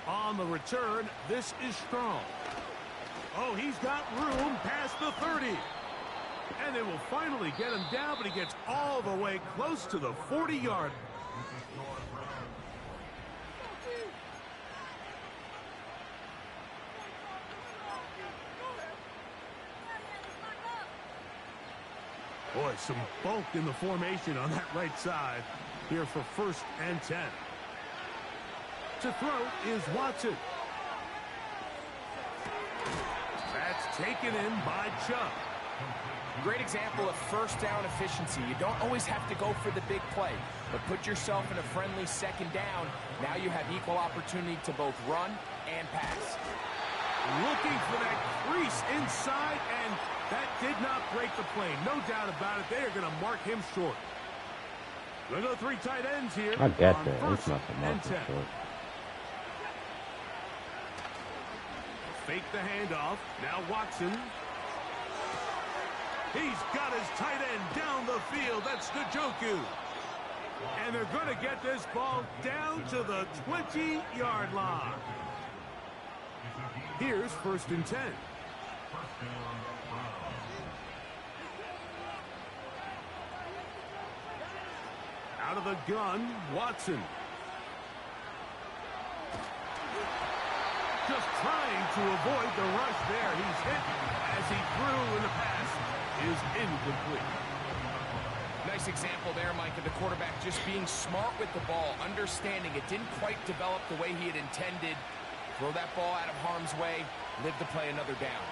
F: On the return, this is Strong. Oh, he's got room past the 30. And they will finally get him down, but he gets all the way close to the 40-yard. Boy, some bulk in the formation on that right side here for 1st and 10. To throw is Watson. That's taken in by Chubb.
G: Great example of 1st down efficiency. You don't always have to go for the big play, but put yourself in a friendly 2nd down. Now you have equal opportunity to both run and pass.
F: Looking for that crease inside, and that did not break the play. No doubt about it. They are going to mark him short. We'll go 3 tight ends here.
C: I get
F: on
C: that. It's
F: 1st
C: not the
F: and
C: mark
F: 10.
C: short.
F: Fake the handoff. Now Watson. He's got his tight end down the field. That's Njoku. And they're going to get this ball down to the 20-yard line. Here's 1st and 10. Out of the gun, Watson. Just trying to avoid the rush there. He's hit as he threw, and the pass is incomplete.
G: Nice example there, Mike, of the quarterback just being smart with the ball, understanding it didn't quite develop the way he had intended. Throw that ball out of harm's way, live to play another down.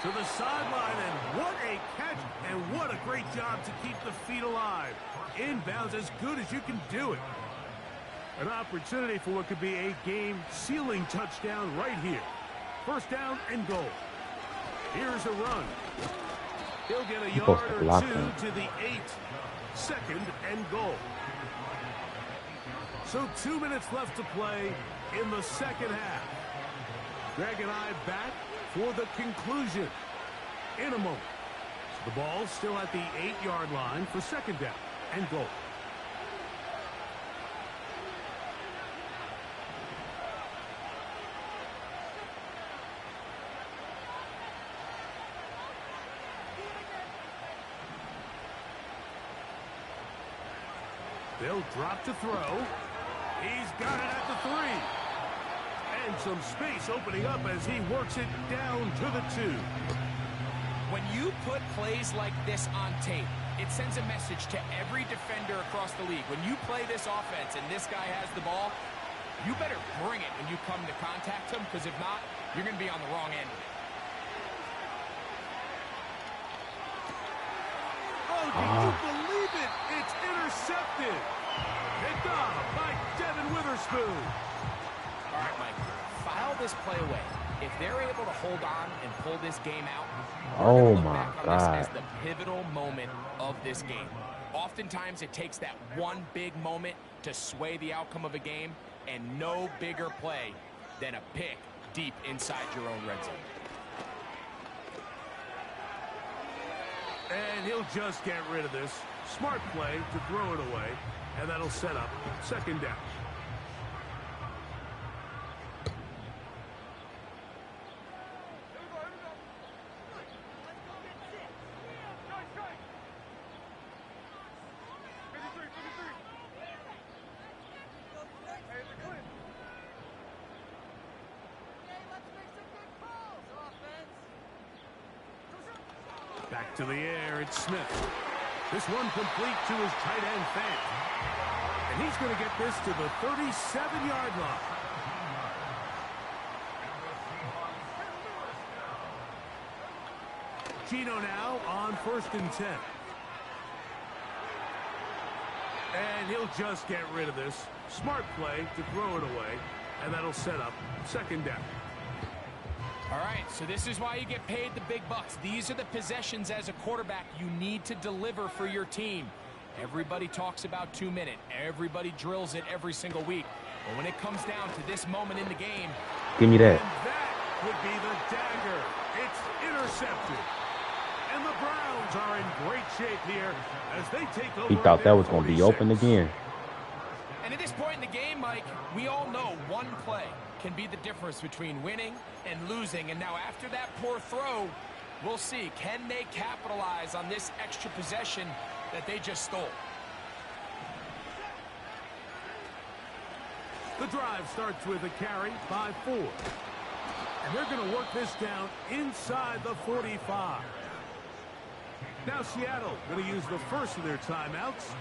F: To the sideline, and what a catch, and what a great job to keep the feet alive. Inbounds as good as you can do it. An opportunity for what could be a game-sealing touchdown right here. 1st down and goal. Here's a run. He'll get a yard or 2 to the 8. 2nd and goal. So 2 minutes left to play in the 2nd half. Greg and I back for the conclusion in a moment. The ball still at the 8-yard line for 2nd down and goal. They'll drop to throw. He's got it at the 3. And some space opening up as he works it down to the 2.
G: When you put plays like this on tape, it sends a message to every defender across the league. When you play this offense and this guy has the ball, you better bring it when you come to contact him, because if not, you're going to be on the wrong end of it.
F: Oh, can you believe it? It's intercepted. Picked off by Devin Witherspoon. Witherspoon.
G: All right, Mike, file this play away. If they're able to hold on and pull this game out, we're gonna look back on this as the pivotal moment of this game. Oftentimes, it takes that one big moment to sway the outcome of a game, and no bigger play than a pick deep inside your own red zone.
F: And he'll just get rid of this. Smart play to throw it away, and that'll set up second down. Back to the air, it's Smith. This one complete to his tight end Fant. And he's going to get this to the 37-yard line. Gino now on 1st and 10. And he'll just get rid of this. Smart play to throw it away, and that'll set up second down.
G: All right, so this is why you get paid the big bucks. These are the possessions as a quarterback you need to deliver for your team. Everybody talks about 2-minute. Everybody drills it every single week. But when it comes down to this moment in the game,
C: give me that.
F: And that would be the dagger. It's intercepted. And the Browns are in great shape here as they take over.
C: He thought that was going to be open again.
G: And at this point in the game, Mike, we all know one play can be the difference between winning and losing. And now after that poor throw, we'll see, can they capitalize on this extra possession that they just stole?
F: The drive starts with a carry by 4. And they're going to work this down inside the 45. Now Seattle going to use the first of their timeouts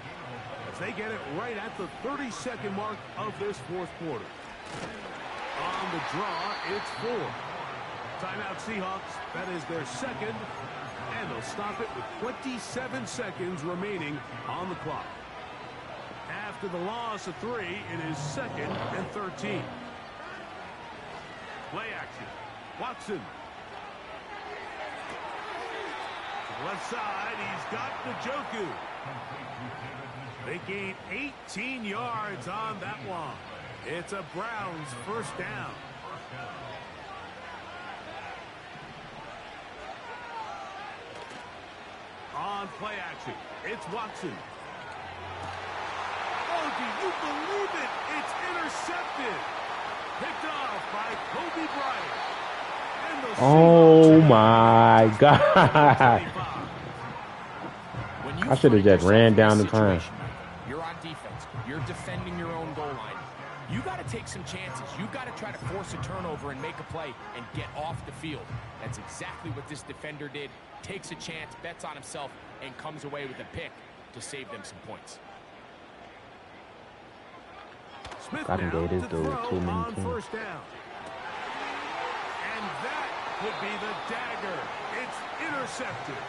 F: as they get it right at the 32nd mark of this fourth quarter. On the draw, it's 4. Timeout Seahawks, that is their second, and they'll stop it with 27 seconds remaining on the clock. After the loss of 3, it is 2nd and 13. Play action. Watson. To the left side, he's got Njoku. They gain 18 yards on that one. It's a Browns first down. On play action, it's Watson. Oh, do you believe it? It's intercepted. Picked off by Kobe Bryant. And the
C: Oh my God. I should have just ran down the time.
G: You're on defense. You're defending your own goal line. You got to take some chances. You got to try to force a turnover and make a play and get off the field. That's exactly what this defender did. Takes a chance, bets on himself, and comes away with a pick to save them some points.
F: Smith
C: I can
F: now
C: go this
F: to
C: dude
F: throw
C: too many
F: on
C: times.
F: first down. And that would be the dagger. It's intercepted.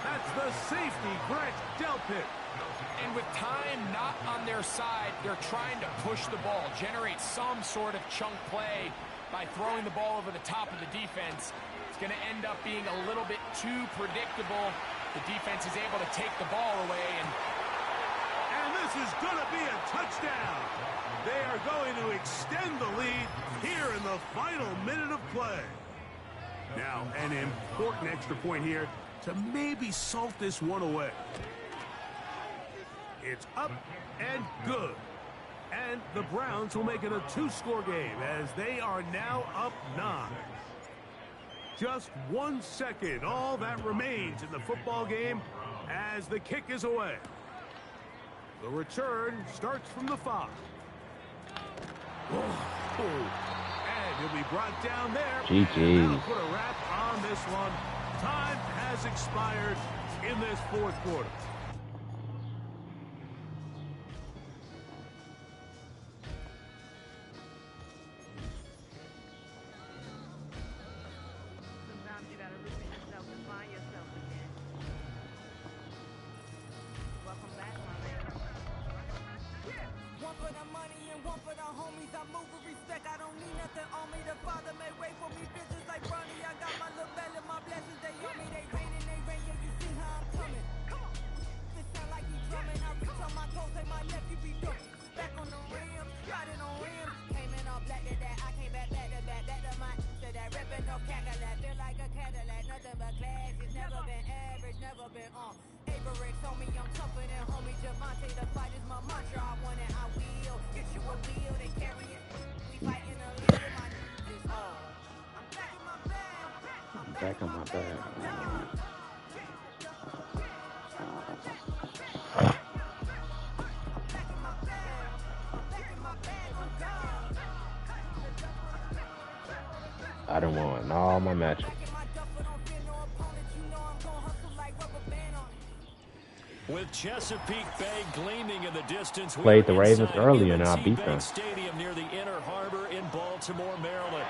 F: That's the safety, Grant Delpit.
G: And with time not on their side, they're trying to push the ball, generate some sort of chunk play by throwing the ball over the top of the defense. It's going to end up being a little bit too predictable. The defense is able to take the ball away.
F: And this is going to be a touchdown. They are going to extend the lead here in the final minute of play. Now, an important extra point here to maybe salt this one away. It's up and good. And the Browns will make it a 2-score game as they are now up 9. Just 1 second, all that remains in the football game as the kick is away. The return starts from the 5. And he'll be brought down there.
C: GG.
F: And that'll put a wrap on this one. Time has expired in this fourth quarter.
I: Sometimes you gotta look at yourself and find yourself again. Welcome back, my man.
J: One put that money in
E: and one for the homies. I move with respect. I don't need nothing on me. The Father made way for me. Bitches like Bronny. I got my little belly, my blessings. They on me. They rain and they rain. Yeah, you see how I'm coming. This sound like he drumming. I reach on my toes. Say my nephew be ducking. Back on the rim, riding on rim. Came in all black to that. I came back to back to my to that ripping no Cadillac. Feel like a Cadillac. Nothing but class. It's never been average. Never been on. Averix on me, I'm tougher than homie Javante. The fight is my mantra. I want it, I will. Get you a wheel, they carry it. We fighting a live, my is on. I'm back in my bag. I'm
C: Back on my bag.
E: back in my bag. Back in my bag, I'm gone.
C: I done won all my matches.
E: Back in my duffel, don't fear no opponent. You know I'm gon' hustle like rubber band on it.
A: With Chesapeake Bay gleaming in the distance, we
C: Played
A: are
C: the Ravens
A: inside
C: earlier and I
A: M&T
C: beat
A: Bank
C: them.
A: Stadium near the Inner Harbor in Baltimore, Maryland.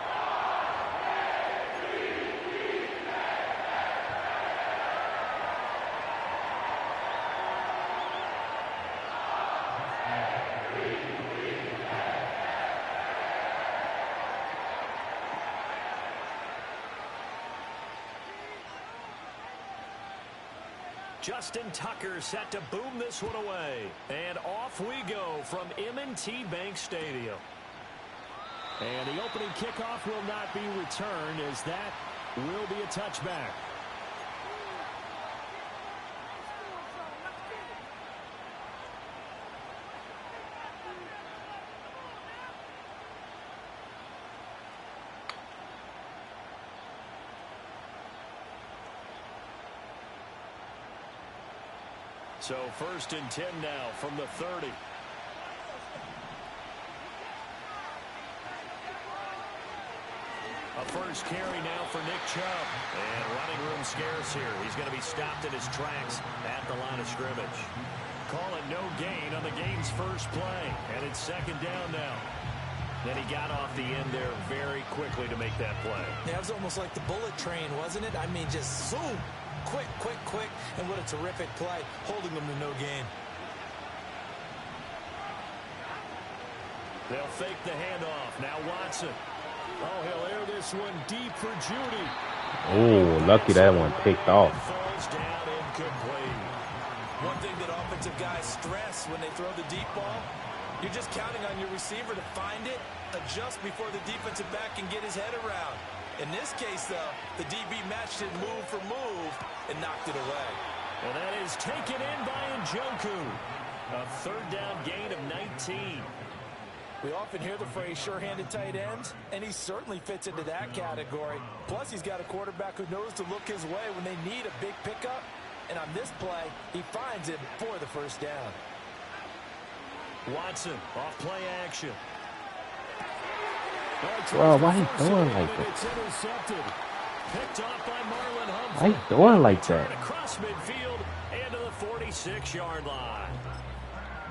A: Justin Tucker set to boom this one away. And off we go from M&T Bank Stadium. And the opening kickoff will not be returned, as that will be a touchback. So 1st and 10 now from the 30. A first carry now for Nick Chubb. And running room scarce here. He's going to be stopped in his tracks at the line of scrimmage. Call it no gain on the game's first play. And it's 2nd down now. Then he got off the end there very quickly to make that play.
B: Yeah, it was almost like the bullet train, wasn't it? I mean, just zoom. Quick, quick, quick. And what a terrific play, holding them to no gain.
A: They'll fake the handoff. Now Watson. Oh, he'll air this one deep for Judy.
C: Oh, lucky that one picked off.
A: Falls down incomplete.
B: One thing that offensive guys stress when they throw the deep ball, you're just counting on your receiver to find it, adjust before the defensive back can get his head around. In this case, though, the DB matched it move for move and knocked it away.
A: And that is taken in by Njoku. A 3rd down gain of 19.
B: We often hear the phrase sure-handed tight ends, and he certainly fits into that category. Plus, he's got a quarterback who knows to look his way when they need a big pickup. And on this play, he finds it for the 1st down.
A: Watson off play action.
C: Bro, why he throwing like that?
A: It's intercepted. Picked off by Marlon Humphrey.
C: Why he throwing like that?
A: Across midfield and to the 46-yard line.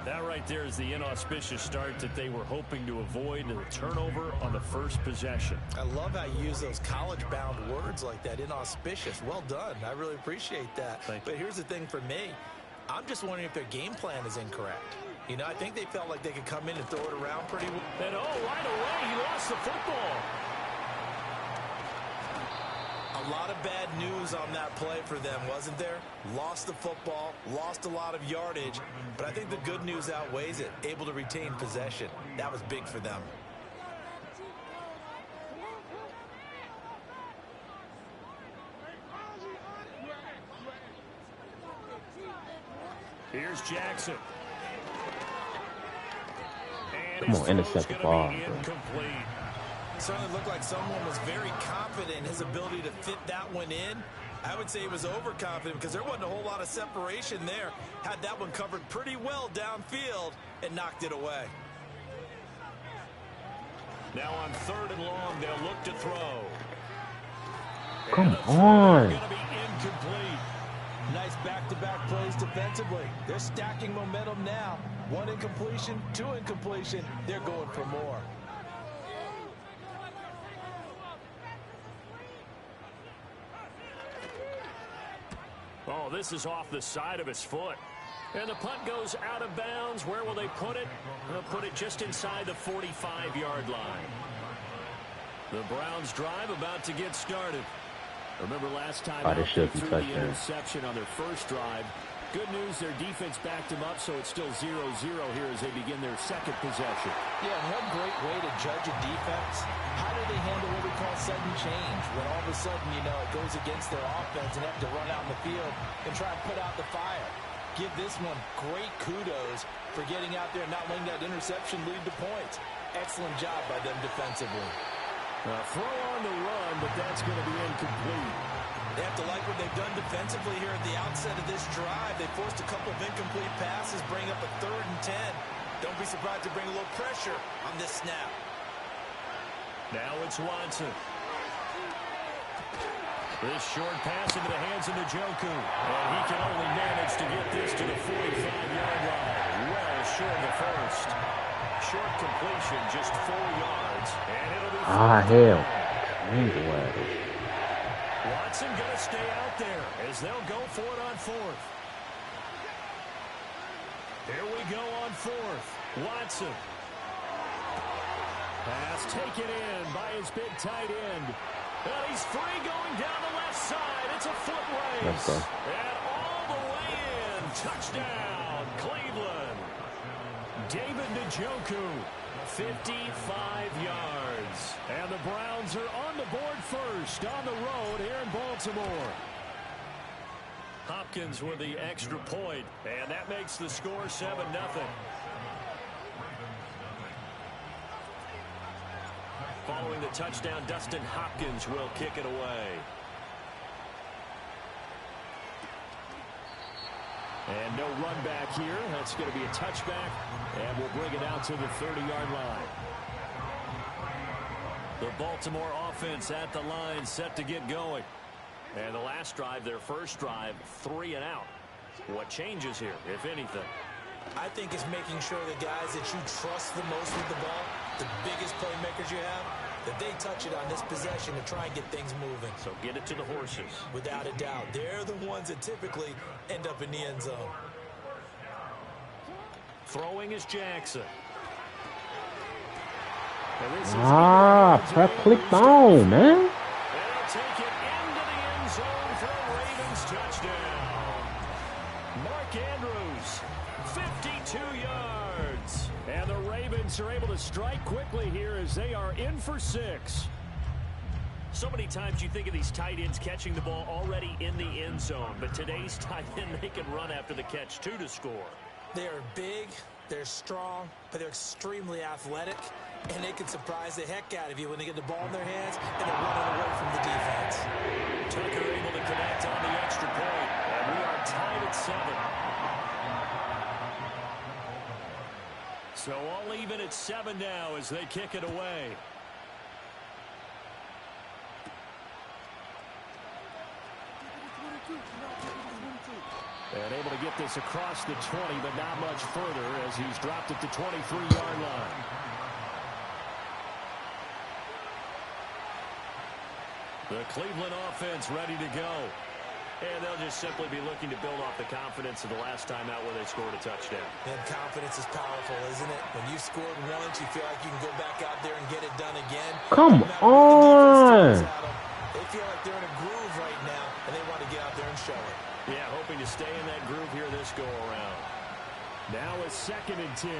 A: That right there is the inauspicious start that they were hoping to avoid, the turnover on the first possession.
B: I love how you use those college-bound words like that, inauspicious. Well done. I really appreciate that. But here's the thing for me. I'm just wondering if their game plan is incorrect. You know, I think they felt like they could come in and throw it around pretty well.
A: And right away, he lost the football.
B: A lot of bad news on that play for them, wasn't there? Lost the football, lost a lot of yardage, but I think the good news outweighs it. Able to retain possession. That was big for them.
A: Here's Jackson. And
C: Come on, intercept the ball.
A: Incomplete.
B: Certainly looked like someone was very confident in his ability to fit that one in. I would say he was overconfident because there wasn't a whole lot of separation there. Had that one covered pretty well downfield and knocked it away.
A: Now on 3rd and long, they'll look to throw.
C: Come on.
A: Going to be incomplete.
B: Nice back-to-back plays defensively. They're stacking momentum now. 1 incompletion, 2 incompletion. They're going for more.
A: Oh, this is off the side of his foot.
D: And the punt goes out of bounds. Where will they put it? They'll put it just inside the 45-yard line. The Browns drive about to get started. Remember last time out, they threw the interception on their first drive. Good news, their defense backed them up, so it's still 0-0 here as they begin their second possession.
B: Yeah, one great way to judge a defense. How do they handle what we call sudden change? When all of a sudden, you know, it goes against their offense and have to run out in the field and try and put out the fire. Give this one great kudos for getting out there and not letting that interception lead to points. Excellent job by them defensively.
D: Throw on the run, but that's going to be incomplete.
B: They have to like what they've done defensively here at the outset of this drive. They forced a couple of incomplete passes, bring up a 3rd and 10. Don't be surprised to bring a little pressure on this snap.
D: Now it's Watson. This short pass into the hands of Njoku. And he can only manage to get this to the 45-yard line. Well short of the first. Short completion, just 4 yards. And it'll be...
C: hell. Anyway.
D: Watson going to stay out there as they'll go for it on 4th. Here we go on 4th. Watson. Pass taken in by his big tight end. And he's free going down the left side. It's a foot race. And all the way in. Touchdown, Cleveland. David Njoku. 55 yards. And the Browns are on the board first on the road here in Baltimore. Hopkins with the extra point, and that makes the score 7-0. Following the touchdown, Dustin Hopkins will kick it away. And no run back here. That's going to be a touchback, and we'll bring it out to the 30-yard line. The Baltimore offense at the line, set to get going. And the last drive, their first drive, 3 and out. What changes here, if anything?
B: I think it's making sure the guys that you trust the most with the ball, the biggest playmakers you have, that they touch it on this possession to try and get things moving.
D: So get it to the horses.
B: Without a doubt. They're the ones that typically end up in the end zone.
D: Throwing is Jackson.
C: Prep clicked on, man.
D: They'll take it into the end zone for a Ravens touchdown. Mark Andrews, 52 yards. And the Ravens are able to strike quickly here as they are in for 6. So many times you think of these tight ends catching the ball already in the end zone, but today's tight end, they can run after the catch, too, to score.
B: They're big, they're strong, but they're extremely athletic, and they can surprise the heck out of you when they get the ball in their hands and they're running away from the defense.
D: Tucker able to connect on the extra point, and we are tied at 7. So all even at 7 now as they kick it away. And able to get this across the 20, but not much further as he's dropped at the 23-yard line. The Cleveland offense ready to go. And they'll just simply be looking to build off the confidence of the last time out where they scored a touchdown.
B: And confidence is powerful, isn't it? When you scored once, you feel like you can go back out there and get it done again.
C: Come on.
B: They feel like they're in a groove right now, and they want to get out there and show it.
D: Yeah, hoping to stay in that groove here this go-around. Now a 2nd and 10.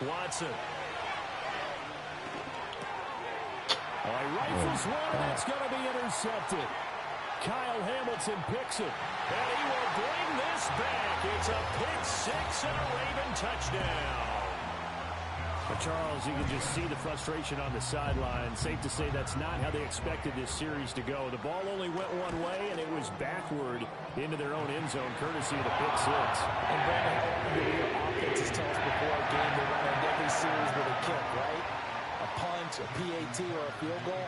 D: Watson. Rifles one, and that's going to be intercepted. Kyle Hamilton picks it, and he will bring this back. It's a pick 6 and a Raven touchdown. But Charles, you can just see the frustration on the sideline. Safe to say that's not how they expected this series to go. The ball only went one way, and it was backward into their own end zone, courtesy of the pick 6.
B: And Brandon, your offenses tell us before a game they want to end every series with a kick, right? A punt, a PAT, or a field goal.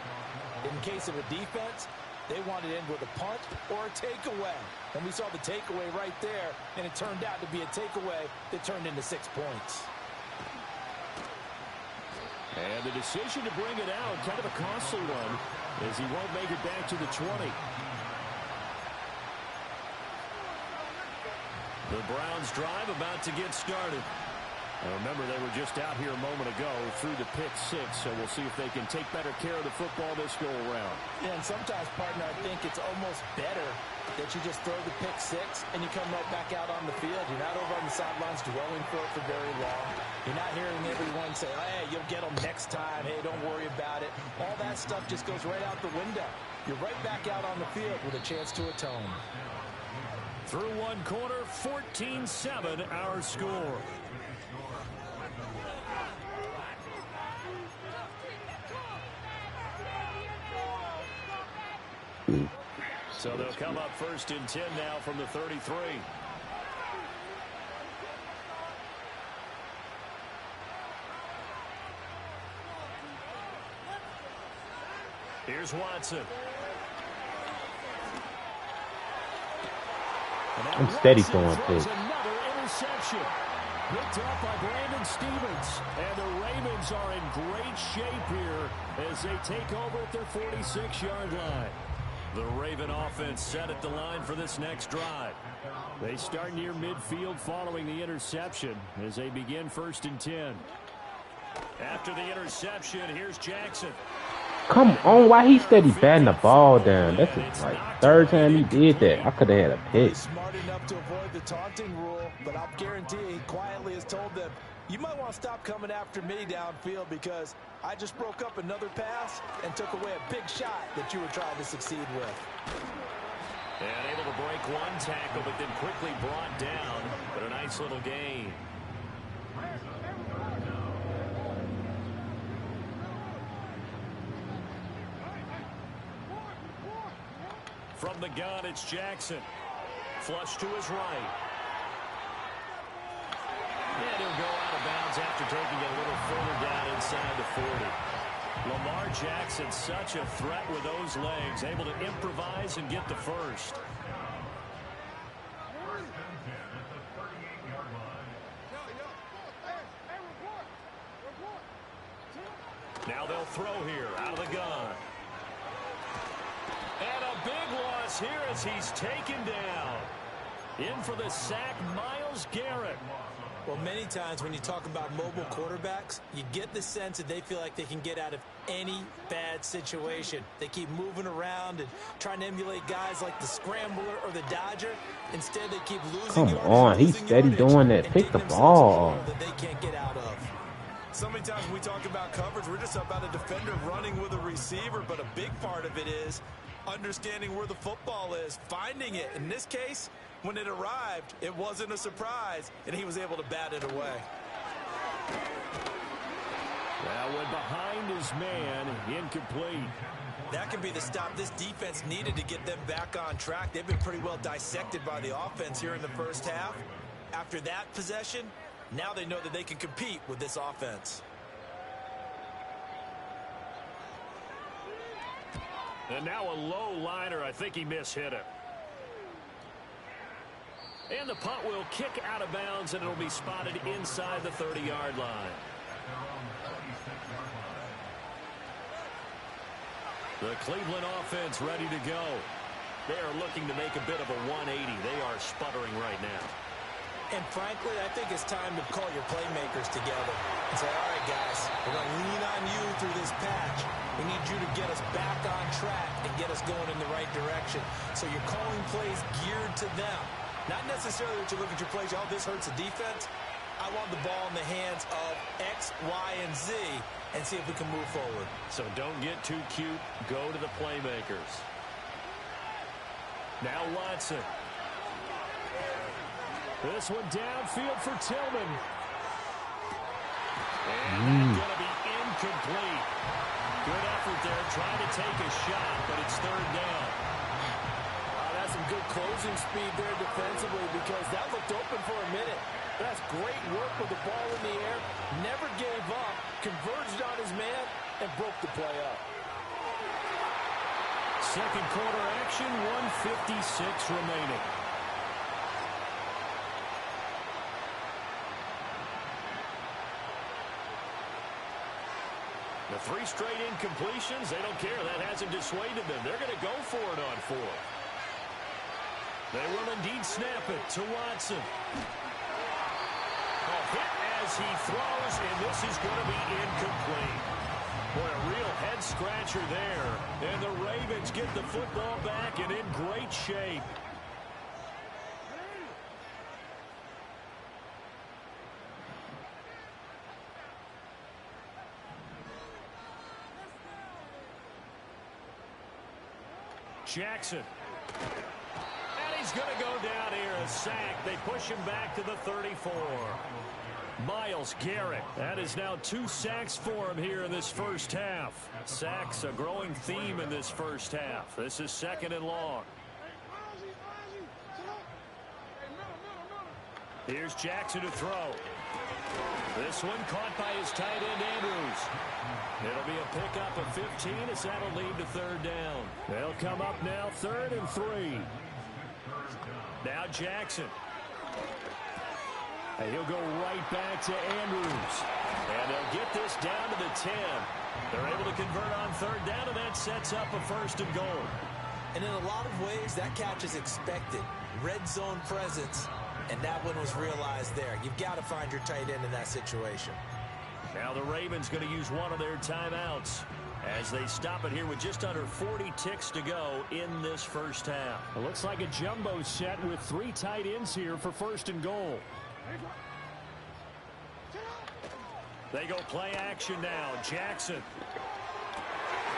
B: In case of a defense, they want it in with a punt or a takeaway. And we saw the takeaway right there, and it turned out to be a takeaway that turned into 6 points.
D: And the decision to bring it out, kind of a costly one, as he won't make it back to the 20.
A: The Browns drive about to get started. Now remember, they were just out here a moment ago through the pick six, so we'll see if they can take better care of the football this go-around.
B: Yeah, and sometimes, partner, I think it's almost better that you just throw the pick six and you come right back out on the field. You're not over on the sidelines dwelling for it for very long. You're not hearing everyone say, hey, you'll get them next time. Hey, don't worry about it. All that stuff just goes right out the window. You're right back out on the field with a chance to atone.
A: Through one quarter, 14-7 our score. So they'll come up 1st and 10 now from the 33. Here's Watson.
C: I'm steady throwing picks.
A: Another interception. Picked up by Brandon Stevens. And the Ravens are in great shape here as they take over at their 46-yard line. The Raven offense set at the line for this next drive. They start near midfield following the interception as they begin 1st and 10. After the interception, here's Jackson.
C: Come on, why he steady batting the ball down? That's his, like, 3rd time he did that. I could have had a pick.
B: He's smart enough to avoid the taunting rule, but I'll guarantee he quietly has told them, you might want to stop coming after me downfield because I just broke up another pass and took away a big shot that you were trying to succeed with.
A: And able to break one tackle, but then quickly brought down. But a nice little gain. From the gun, it's Jackson. Flush to his right. And he'll go out of bounds after taking it a little further down inside the 40. Lamar Jackson, such a threat with those legs, able to improvise and get the first. Now they'll throw here out of the gun. And a big loss here as he's taken down. In for the sack, Myles Garrett.
B: Well, many times when you talk about mobile quarterbacks, you get the sense that they feel like they can get out of any bad situation. They keep moving around and trying to emulate guys like the Scrambler or the Dodger. Instead, they keep losing
C: Come on, he's steady doing that. Pick the ball.
B: That they can't get out of. So many times when we talk about coverage, we're just about a defender running with a receiver, but a big part of it is understanding where the football is, finding it. In this case, when it arrived, it wasn't a surprise, and he was able to bat it away.
A: That went behind his man, incomplete.
B: That can be the stop this defense needed to get them back on track. They've been pretty well dissected by the offense here in the first half. After that possession, now they know that they can compete with this offense.
A: And now a low liner. I think he mishit it. And the punt will kick out of bounds, and it'll be spotted inside the 30-yard line. The Cleveland offense ready to go. They are looking to make a bit of a 180. They are sputtering right now.
B: And frankly, I think it's time to call your playmakers together and say, all right, guys, we're going to lean on you through this patch. We need you to get us back on track and get us going in the right direction. So you're calling plays geared to them. Not necessarily that you look at your plays, oh, this hurts the defense. I want the ball in the hands of X, Y, and Z and see if we can move forward.
A: So don't get too cute. Go to the playmakers. Now Watson. This one downfield for Tillman. And going to be incomplete. Good effort there, trying to take a shot, but it's 3rd down.
B: That's some good closing speed there defensively because that looked open for a minute. That's great work with the ball in the air. Never gave up, converged on his man, and broke the play up.
A: Second quarter action, 1:56 remaining. The 3 straight incompletions, they don't care. That hasn't dissuaded them. They're going to go for it on 4th. They will indeed snap it to Watson. A hit as he throws, and this is going to be incomplete. Boy, a real head-scratcher there. And the Ravens get the football back and in great shape. Jackson. And he's going to go down here, a sack. They push him back to the 34. Myles Garrett. That is now 2 sacks for him here in this first half. Sacks, a growing theme in this first half. This is 2nd and long. Here's Jackson to throw. This one caught by his tight end, Andrews. It'll be a pickup of 15 as that'll lead to 3rd down. They'll come up now 3rd and 3. Now Jackson. And he'll go right back to Andrews. And they'll get this down to the 10. They're able to convert on 3rd down, and that sets up a 1st and goal.
B: And in a lot of ways, that catch is expected. Red zone presence. And that one was realized there. You've got to find your tight end in that situation.
A: Now the Ravens going to use one of their timeouts as they stop it here with just under 40 ticks to go in this first half.
D: It looks like a jumbo set with 3 tight ends here for 1st and goal.
A: They go play action now. Jackson.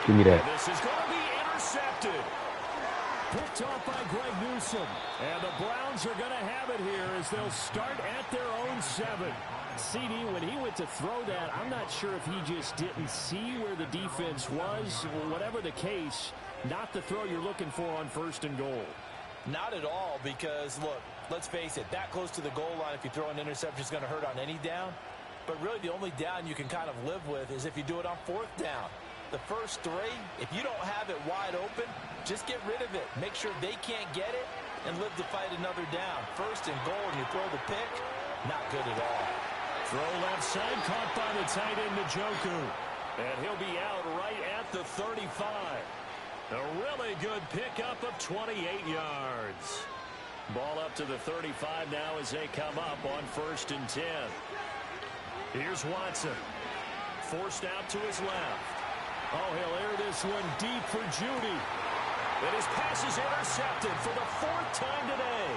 C: Give me that.
A: And this is going to be intercepted.
D: Picked off by Greg Newsome. And the Browns are going to have it here as they'll start at their own 7. CD, when he went to throw that, I'm not sure if he just didn't see where the defense was. Whatever the case, not the throw you're looking for on 1st and goal.
B: Not at all, because, look, let's face it, that close to the goal line, if you throw an interception, is going to hurt on any down. But really, the only down you can kind of live with is if you do it on 4th down. The first 3, if you don't have it wide open, just get rid of it. Make sure they can't get it and live to fight another down. 1st and goal, and you throw the pick, not good at all.
A: Throw left side, caught by the tight end, Njoku. And he'll be out right at the 35. A really good pickup of 28 yards. Ball up to the 35 now as they come up on 1st and 10. Here's Watson. Forced out to his left. Oh, he'll air this one deep for Judy. And his pass is intercepted for the 4th time today.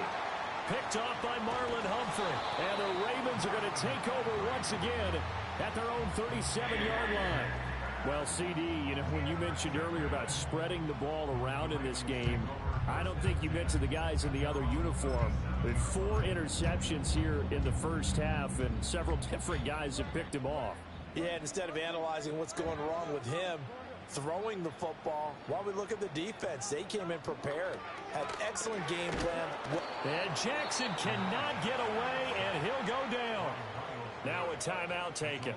A: Picked off by Marlon Humphrey. And the Ravens are going to take over once again at their own 37-yard line.
D: Well, CD, you know, when you mentioned earlier about spreading the ball around in this game, I don't think you meant to the guys in the other uniform. With 4 interceptions here in the first half, and several different guys have picked him off.
B: Yeah, and instead of analyzing what's going wrong with him, throwing the football, while we look at the defense, they came in prepared. Had excellent game plan.
A: And Jackson cannot get away, and he'll go down. Now a timeout taken.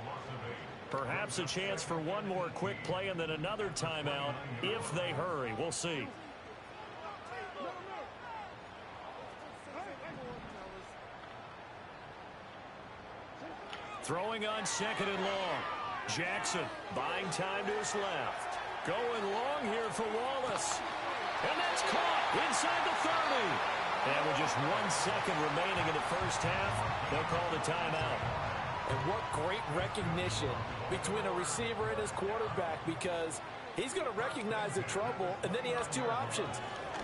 A: Perhaps a chance for one more quick play and then another timeout if they hurry. We'll see. Throwing on 2nd and long. Jackson buying time to his left. Going long here for Wallace. And that's caught inside the 30. And with just 1 second remaining in the first half, they'll call the timeout.
B: And what great recognition between a receiver and his quarterback, because he's going to recognize the trouble, and then he has 2 options.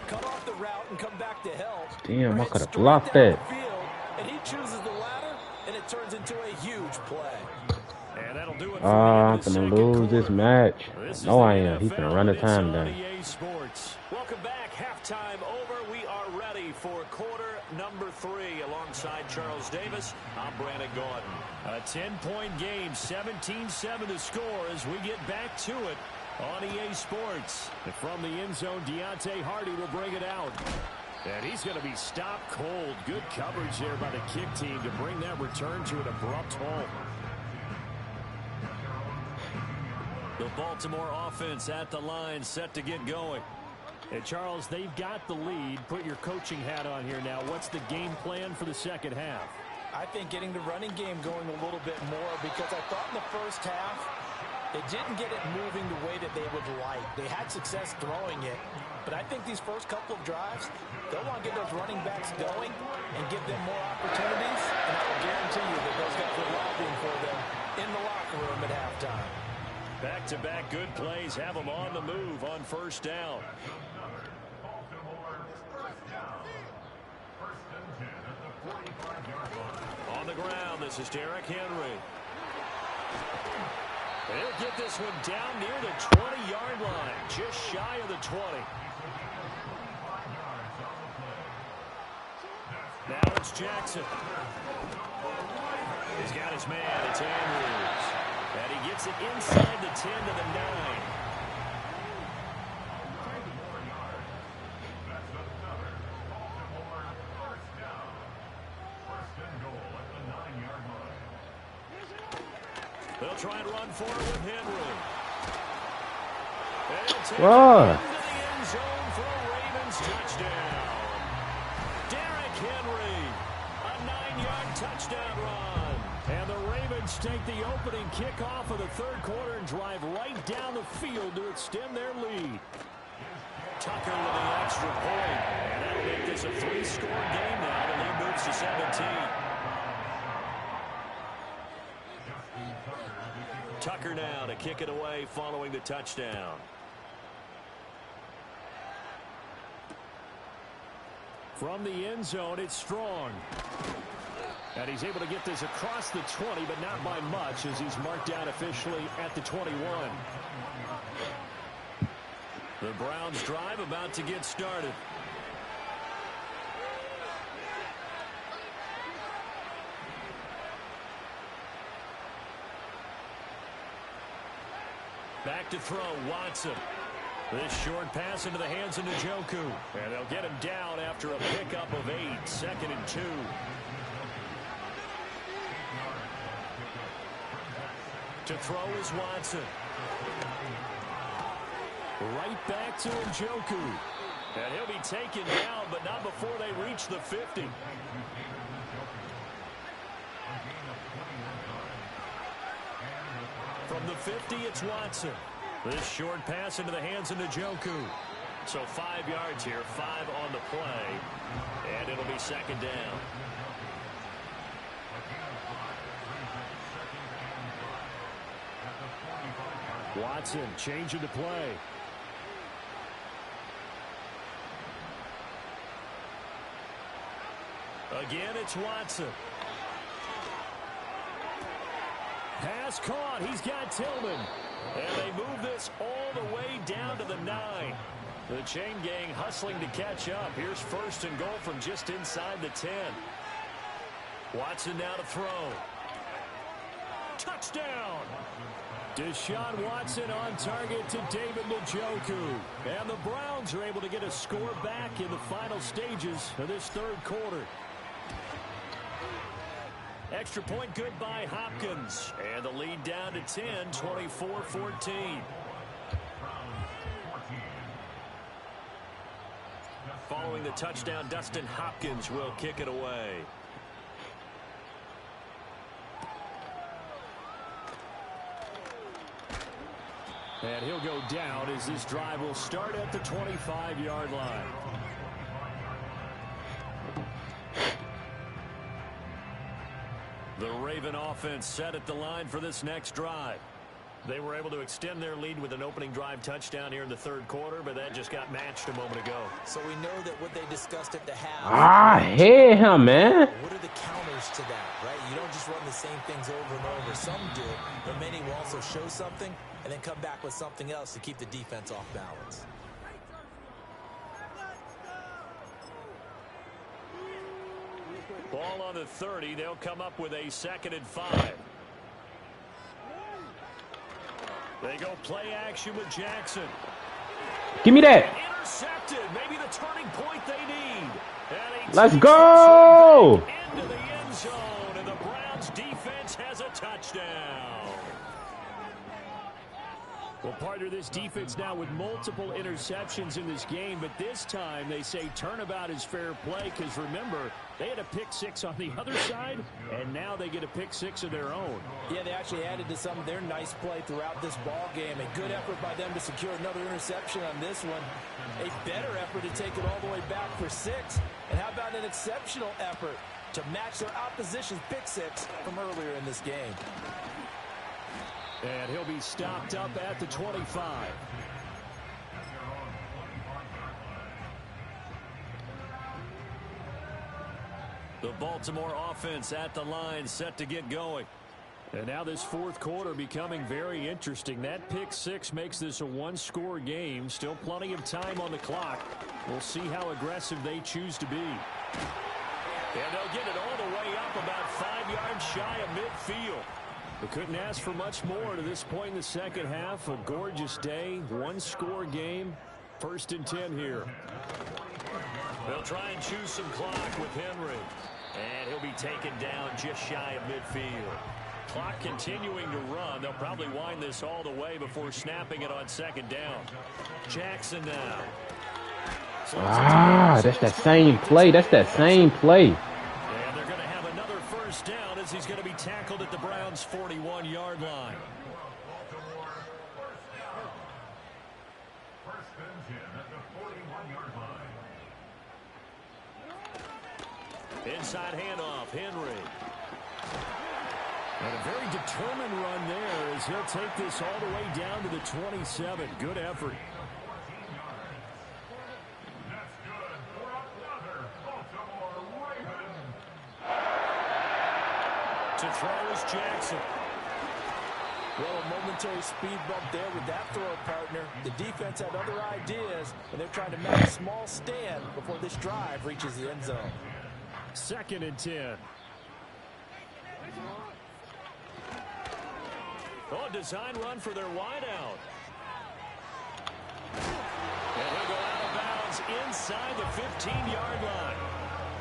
B: Cut off the route and come back to help.
C: Damn, I could have blocked that.
B: Field, and he chooses the latter, and it turns into a huge play.
A: And that'll do it for
C: I'm going to lose this match. No, I am. He's going to run the time down.
A: EA Sports. Welcome back. Halftime over. We are ready for quarter number 3 alongside Charles Davis. I'm Brandon Gordon. A 10-point game, 17-7 to score as we get back to it on EA Sports.
D: And from the end zone, Deontay Hardy will bring it out. And he's going to be stopped cold. Good coverage there by the kick team to bring that return to an abrupt halt.
A: The Baltimore offense at the line, set to get going.
D: And Charles, they've got the lead. Put your coaching hat on here now. What's the game plan for the second half?
B: I think getting the running game going a little bit more, because I thought in the first half It didn't get it moving the way that they would like. They had success throwing it, but I think these first couple of drives, they'll want to get those running backs going and give them more opportunities, and I will guarantee you that those guys are lobbying for them in the locker room at halftime.
A: Back-to-back good plays have them on the move on first down. On the ground, this is Derrick Henry. They'll get this one down near the 20-yard line, just shy of the 20. Now it's Jackson. He's got his man. It's Andrews. And he gets it inside the 10 to the 9. They'll try and run for it with Henry. They'll take it into the end zone for a Ravens touchdown. Derrick Henry, a 9-yard touchdown run. And the Ravens take the opening kickoff of the third quarter and drive right down the field to extend their lead. Tucker with the extra point. And that'll make this a 3-score game now. The lead moves to 17. Tucker now to kick it away following the touchdown.
D: From the end zone, it's Strong. And he's able to get this across the 20, but not by much as he's marked down officially at the 21. The Browns drive about to get started. Back to throw, Watson. This short pass into the hands of Njoku. And they'll get him down after a pickup of 8, 2nd and 2. To throw is Watson. Right back to Njoku. And he'll be taken down, but not before they reach the 50. From the 50, it's Watson. This short pass into the hands of Njoku. So 5 yards here, 5 on the play. And it'll be 2nd down. Watson changing the play. Again, it's Watson. Pass caught. He's got Tillman. And they move this all the way down to the 9. The chain gang hustling to catch up. Here's 1st and goal from just inside the 10. Watson now to throw. Touchdown! Deshaun Watson on target to David Njoku. And the Browns are able to get a score back in the final stages of this third quarter. Extra point good by Hopkins. And the lead down to 10, 24-14. Following the touchdown, Dustin Hopkins will kick it away. And he'll go down as this drive will start at the 25-yard line. The Raven offense set at the line for this next drive. They were able to extend their lead with an opening drive touchdown here in the third quarter, but that just got matched a moment ago.
B: So we know that what they discussed at the half.
C: I hate him, man.
B: What are the counters to that, right? You don't just run the same things over and over. Some do, but many will also show something and then come back with something else to keep the defense off balance.
A: Ball on the 30. They'll come up with a 2nd and 5. They go play action with Jackson.
C: Give me that.
A: Intercepted. Maybe the turning point they need.
C: Let's go.
A: Into the end zone, and the Browns defense has a touchdown.
D: Well, partner, this defense now with multiple interceptions in this game, but this time they say turnabout is fair play because, remember, they had a pick six on the other side, and now they get a pick six of their own.
B: Yeah, they actually added to some of their nice play throughout this ball game. A good effort by them to secure another interception on this one. A better effort to take it all the way back for 6. And how about an exceptional effort to match their opposition's pick six from earlier in this game?
D: And he'll be stopped up at the 25.
A: The Baltimore offense at the line, set to get going.
D: And now this fourth quarter becoming very interesting. That pick six makes this a one-score game. Still plenty of time on the clock. We'll see how aggressive they choose to be.
A: And they'll get it all the way up about 5 yards shy of midfield.
D: We couldn't ask for much more to this point in the second half. A gorgeous day, one-score game. 1st and 10 here.
A: They'll try and choose some clock with Henry. And he'll be taken down just shy of midfield. Clock continuing to run. They'll probably wind this all the way before snapping it on 2nd down. Jackson now.
C: That's that same play. That's that same play.
A: And they're going to have another 1st down as he's going to be tackled at the Browns' 41-yard line.
H: First and 10 at the 41-yard line.
A: Inside handoff, Henry.
D: And a very determined run there as he'll take this all the way down to the 27. Good effort.
H: That's good for another Baltimore Raven.
A: To throw is Jackson.
B: Well, a momentary speed bump there with that throw, partner. The defense had other ideas, and they're trying to make a small stand before this drive reaches the end zone.
D: 2nd and 10.
A: Oh, design run for their wideout. And he'll go out of bounds inside the 15-yard line.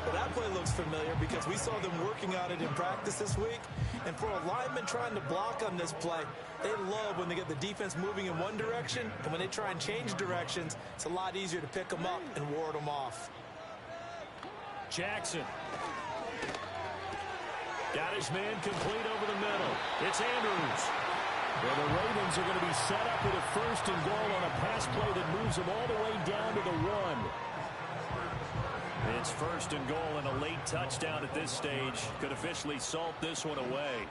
B: Well, that play looks familiar because we saw them working on it in practice this week. And for a lineman trying to block on this play, they love when they get the defense moving in one direction. And when they try and change directions, it's a lot easier to pick them up and ward them off.
A: Jackson. Got his man complete over the middle. It's Andrews.
D: Well, the Ravens are going to be set up with a 1st and goal on a pass play that moves them all the way down to the 1.
A: It's 1st and goal and a late touchdown at this stage. Could officially salt this one away.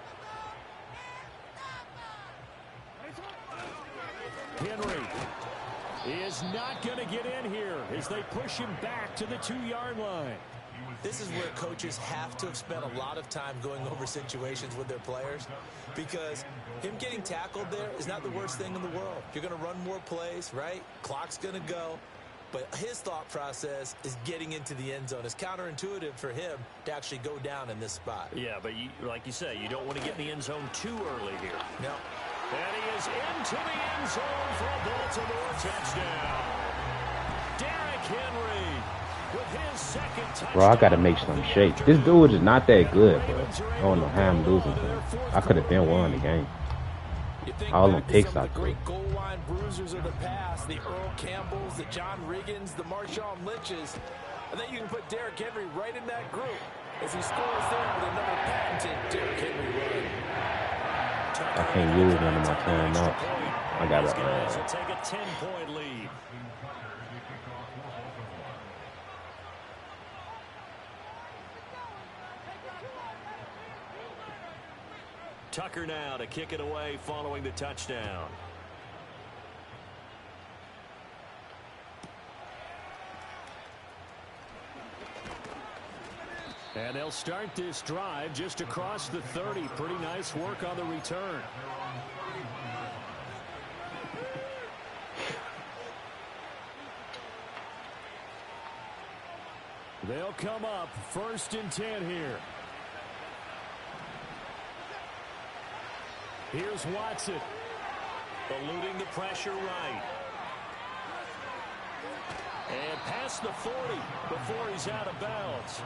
D: Henry is not going to get in here as they push him back to the 2-yard line.
B: This is where coaches have to have spent a lot of time going over situations with their players, because him getting tackled there is not the worst thing in the world. You're going to run more plays, right? Clock's going to go. But his thought process is getting into the end zone. It's counterintuitive for him to actually go down in this spot.
A: Yeah, but like you say, you don't want to get in the end zone too early here.
B: No.
A: And he is into the end zone for a Baltimore touchdown. Derrick Henry with his 2nd touchdown.
C: Bro, I got to make some shake. This dude is not that good, bro. I don't know how I'm losing to him. I could have been won the game. All them picks I
B: the great goal line bruisers of the past, the Earl Campbells, the John Riggins, the Marshawn Lynches. I think you can put Derrick Henry right in that group as he scores there with another patented Derrick Henry run.
C: I can't use none of my timeouts. I got
A: it. Take a 10-point lead. Tucker now to kick it away following the touchdown.
D: And they'll start this drive just across the 30. Pretty nice work on the return. They'll come up 1st and 10 here. Here's Watson.
A: Eluding the pressure right. And past the 40 before he's out of bounds.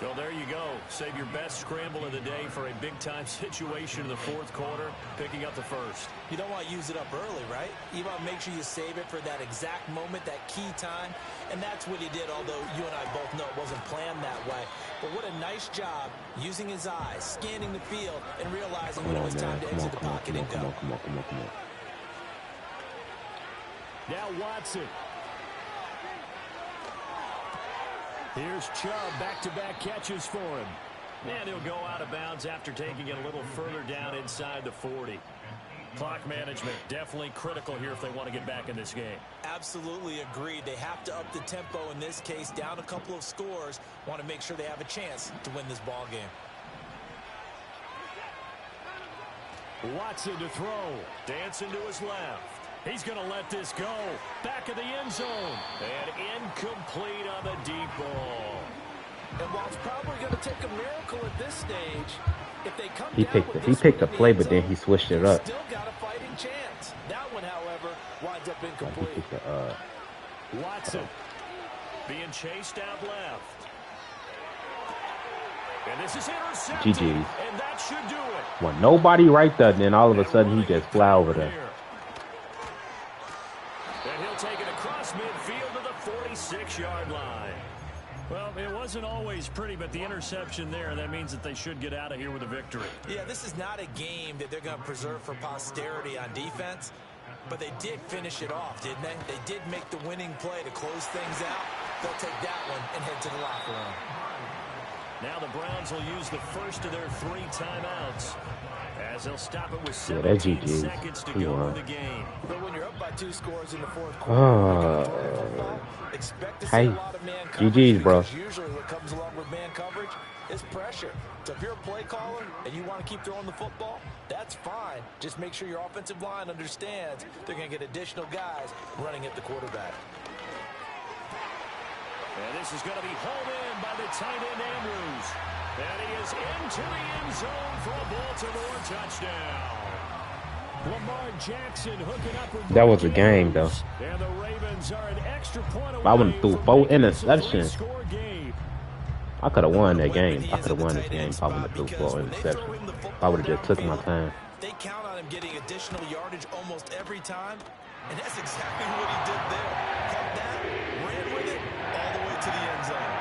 D: Well, there you go. Save your best scramble of the day for a big-time situation in the fourth quarter, picking up the first.
B: You don't want to use it up early, right? You want to make sure you save it for that exact moment, that key time. And that's what he did, although you and I both know it wasn't planned that way. But what a nice job using his eyes, scanning the field, and realizing when it was time to exit the pocket and go.
C: Come on.
D: Now Watson. Here's Chubb, back-to-back catches for him. And he'll go out of bounds after taking it a little further down inside the 40. Clock management, definitely critical here if they want to get back in this game.
B: Absolutely agreed. They have to up the tempo in this case, down a couple of scores. Want to make sure they have a chance to win this ball game.
D: Watson to throw. Dancing to his left. He's going to let this go. Back of the end zone. And incomplete on the deep ball.
B: And while it's probably going to take a miracle at this stage, if they come
C: He picked the play, but then he switched it up.
B: Still got a fighting chance. That one, however, winds up incomplete.
D: Watson being chased out left. And this is intercepted.
C: GG's.
D: And that should do it.
C: When nobody right there, then all of a sudden he just fly over there.
D: And he'll take it across midfield to the 46-yard line. Well, it wasn't always pretty, but the interception there, that means that they should get out of here with a victory.
B: Yeah, this is not a game that they're going to preserve for posterity on defense, but they did finish it off, didn't they? They did make the winning play to close things out. They'll take that one and head to the locker room.
D: Now the Browns will use the first of their 3 timeouts as they'll stop it with
C: 17
D: seconds to go in the game.
B: But when you're up by 2 scores in the fourth quarter, expect to see a lot of man coverage.
C: GG's, bro.
B: Usually what comes along with man coverage is pressure. So if you're a play caller and you want to keep throwing the football, that's fine. Just make sure your offensive line understands they're going to get additional guys running at the quarterback.
D: And this is going to be hauled in by the tight end Andrews. And he is into the end zone for a Baltimore touchdown. Lamar Jackson hooking up with
C: that was a game, though.
D: And the Ravens are an extra point away.
C: I wouldn't threw 4 interceptions. I could have won that game. I could have won this game if I wouldn't have threw 4 interceptions. If I would have just took my time.
B: They count on him getting additional yardage almost every time, and that's exactly what he did there. Caught that, ran with it, all the way to the end zone.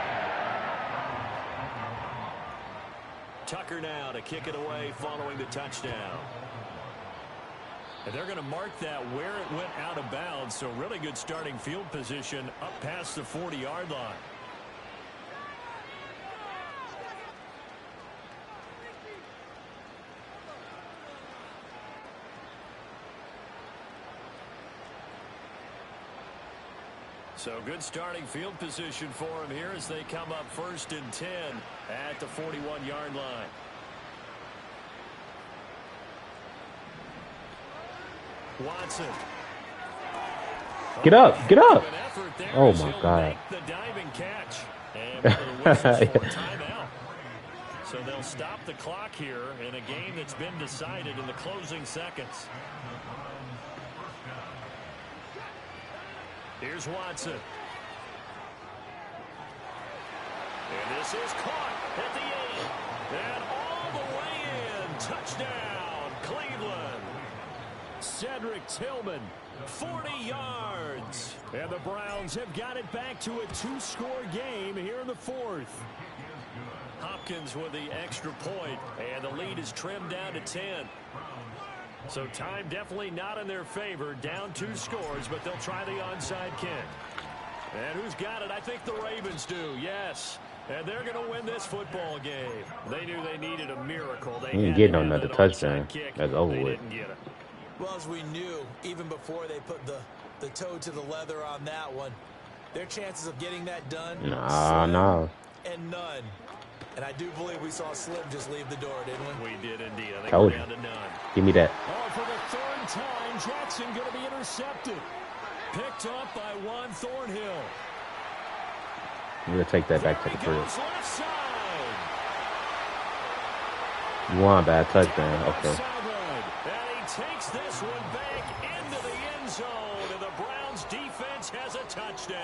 D: Tucker now to kick it away following the touchdown. And they're going to mark that where it went out of bounds, so really good starting field position up past the 40-yard line. So good starting field position for him here as they come up 1st and 10 at the 41-yard line. Watson.
C: Get up. Oh, my God.
D: The diving catch. And one of the whistles for a timeout. So they'll stop the clock here in a game that's been decided in the closing seconds. Here's Watson. And this is caught at the 8. And all the way in. Touchdown, Cleveland. Cedric Tillman, 40 yards. And the Browns have got it back to a 2-score game here in the 4th. Hopkins with the extra point, and the lead is trimmed down to 10. So time definitely not in their favor. Down 2 scores, but they'll try the onside kick. And who's got it? I think the Ravens do, yes. And they're going to win this football game. They knew they needed a miracle. They
C: ain't getting another touchdown. That's over with.
B: Well, as we knew, even before they put the toe to the leather on that one, their chances of getting that done,
C: no.
B: And none. And I do believe we saw Slim just leave the door, didn't we?
D: We did indeed. I think
C: Told
D: we're
C: you.
D: down to none.
C: Give me that.
D: Oh, for the 3rd time, Jackson going to be intercepted. Picked up by Juan Thornhill.
C: I'm going to take that back to the crib.
D: Left side.
C: You won by a touchdown. Okay.
D: And he takes this one back into the end zone, and the Browns defense has a touchdown.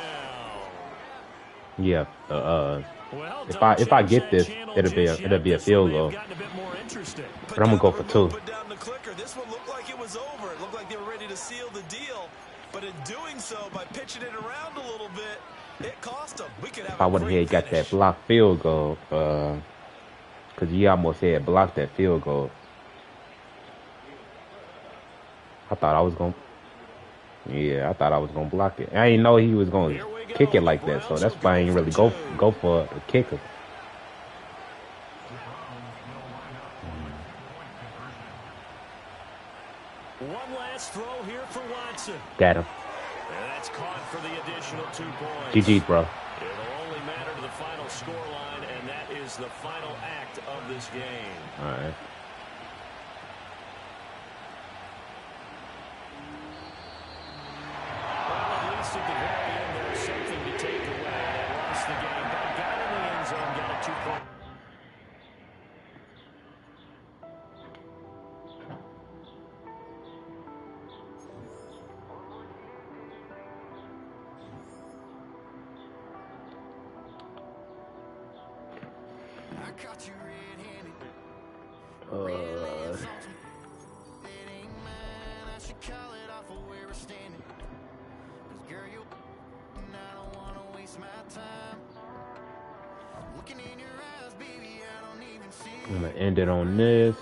C: Yeah.
A: Well,
C: If I get this, it'll be a field goal.
A: Gotten a bit more interesting.
C: But I'm gonna go for 2.
B: Put down the clicker. This one looked like it was over. It looked like they were ready to seal the deal. But in doing so, by pitching it around a little bit, it cost them. We could have
C: If I would have got that blocked field goal, because he almost had blocked that field goal. I thought I was gonna block it. I didn't know he was gonna kick it like that, so that's why I didn't really go for a kicker.
A: One last throw here for Watson.
C: Got him.
A: And that's caught for the additional 2 points.
C: GG, bro.
A: It'll only matter to the final score line, and that is the final act of this game.
C: All right.
A: Well, at least at the very end, there was something to take away. They lost the game, but got in the end zone, got a 2-point.
C: I'm gonna end it on this.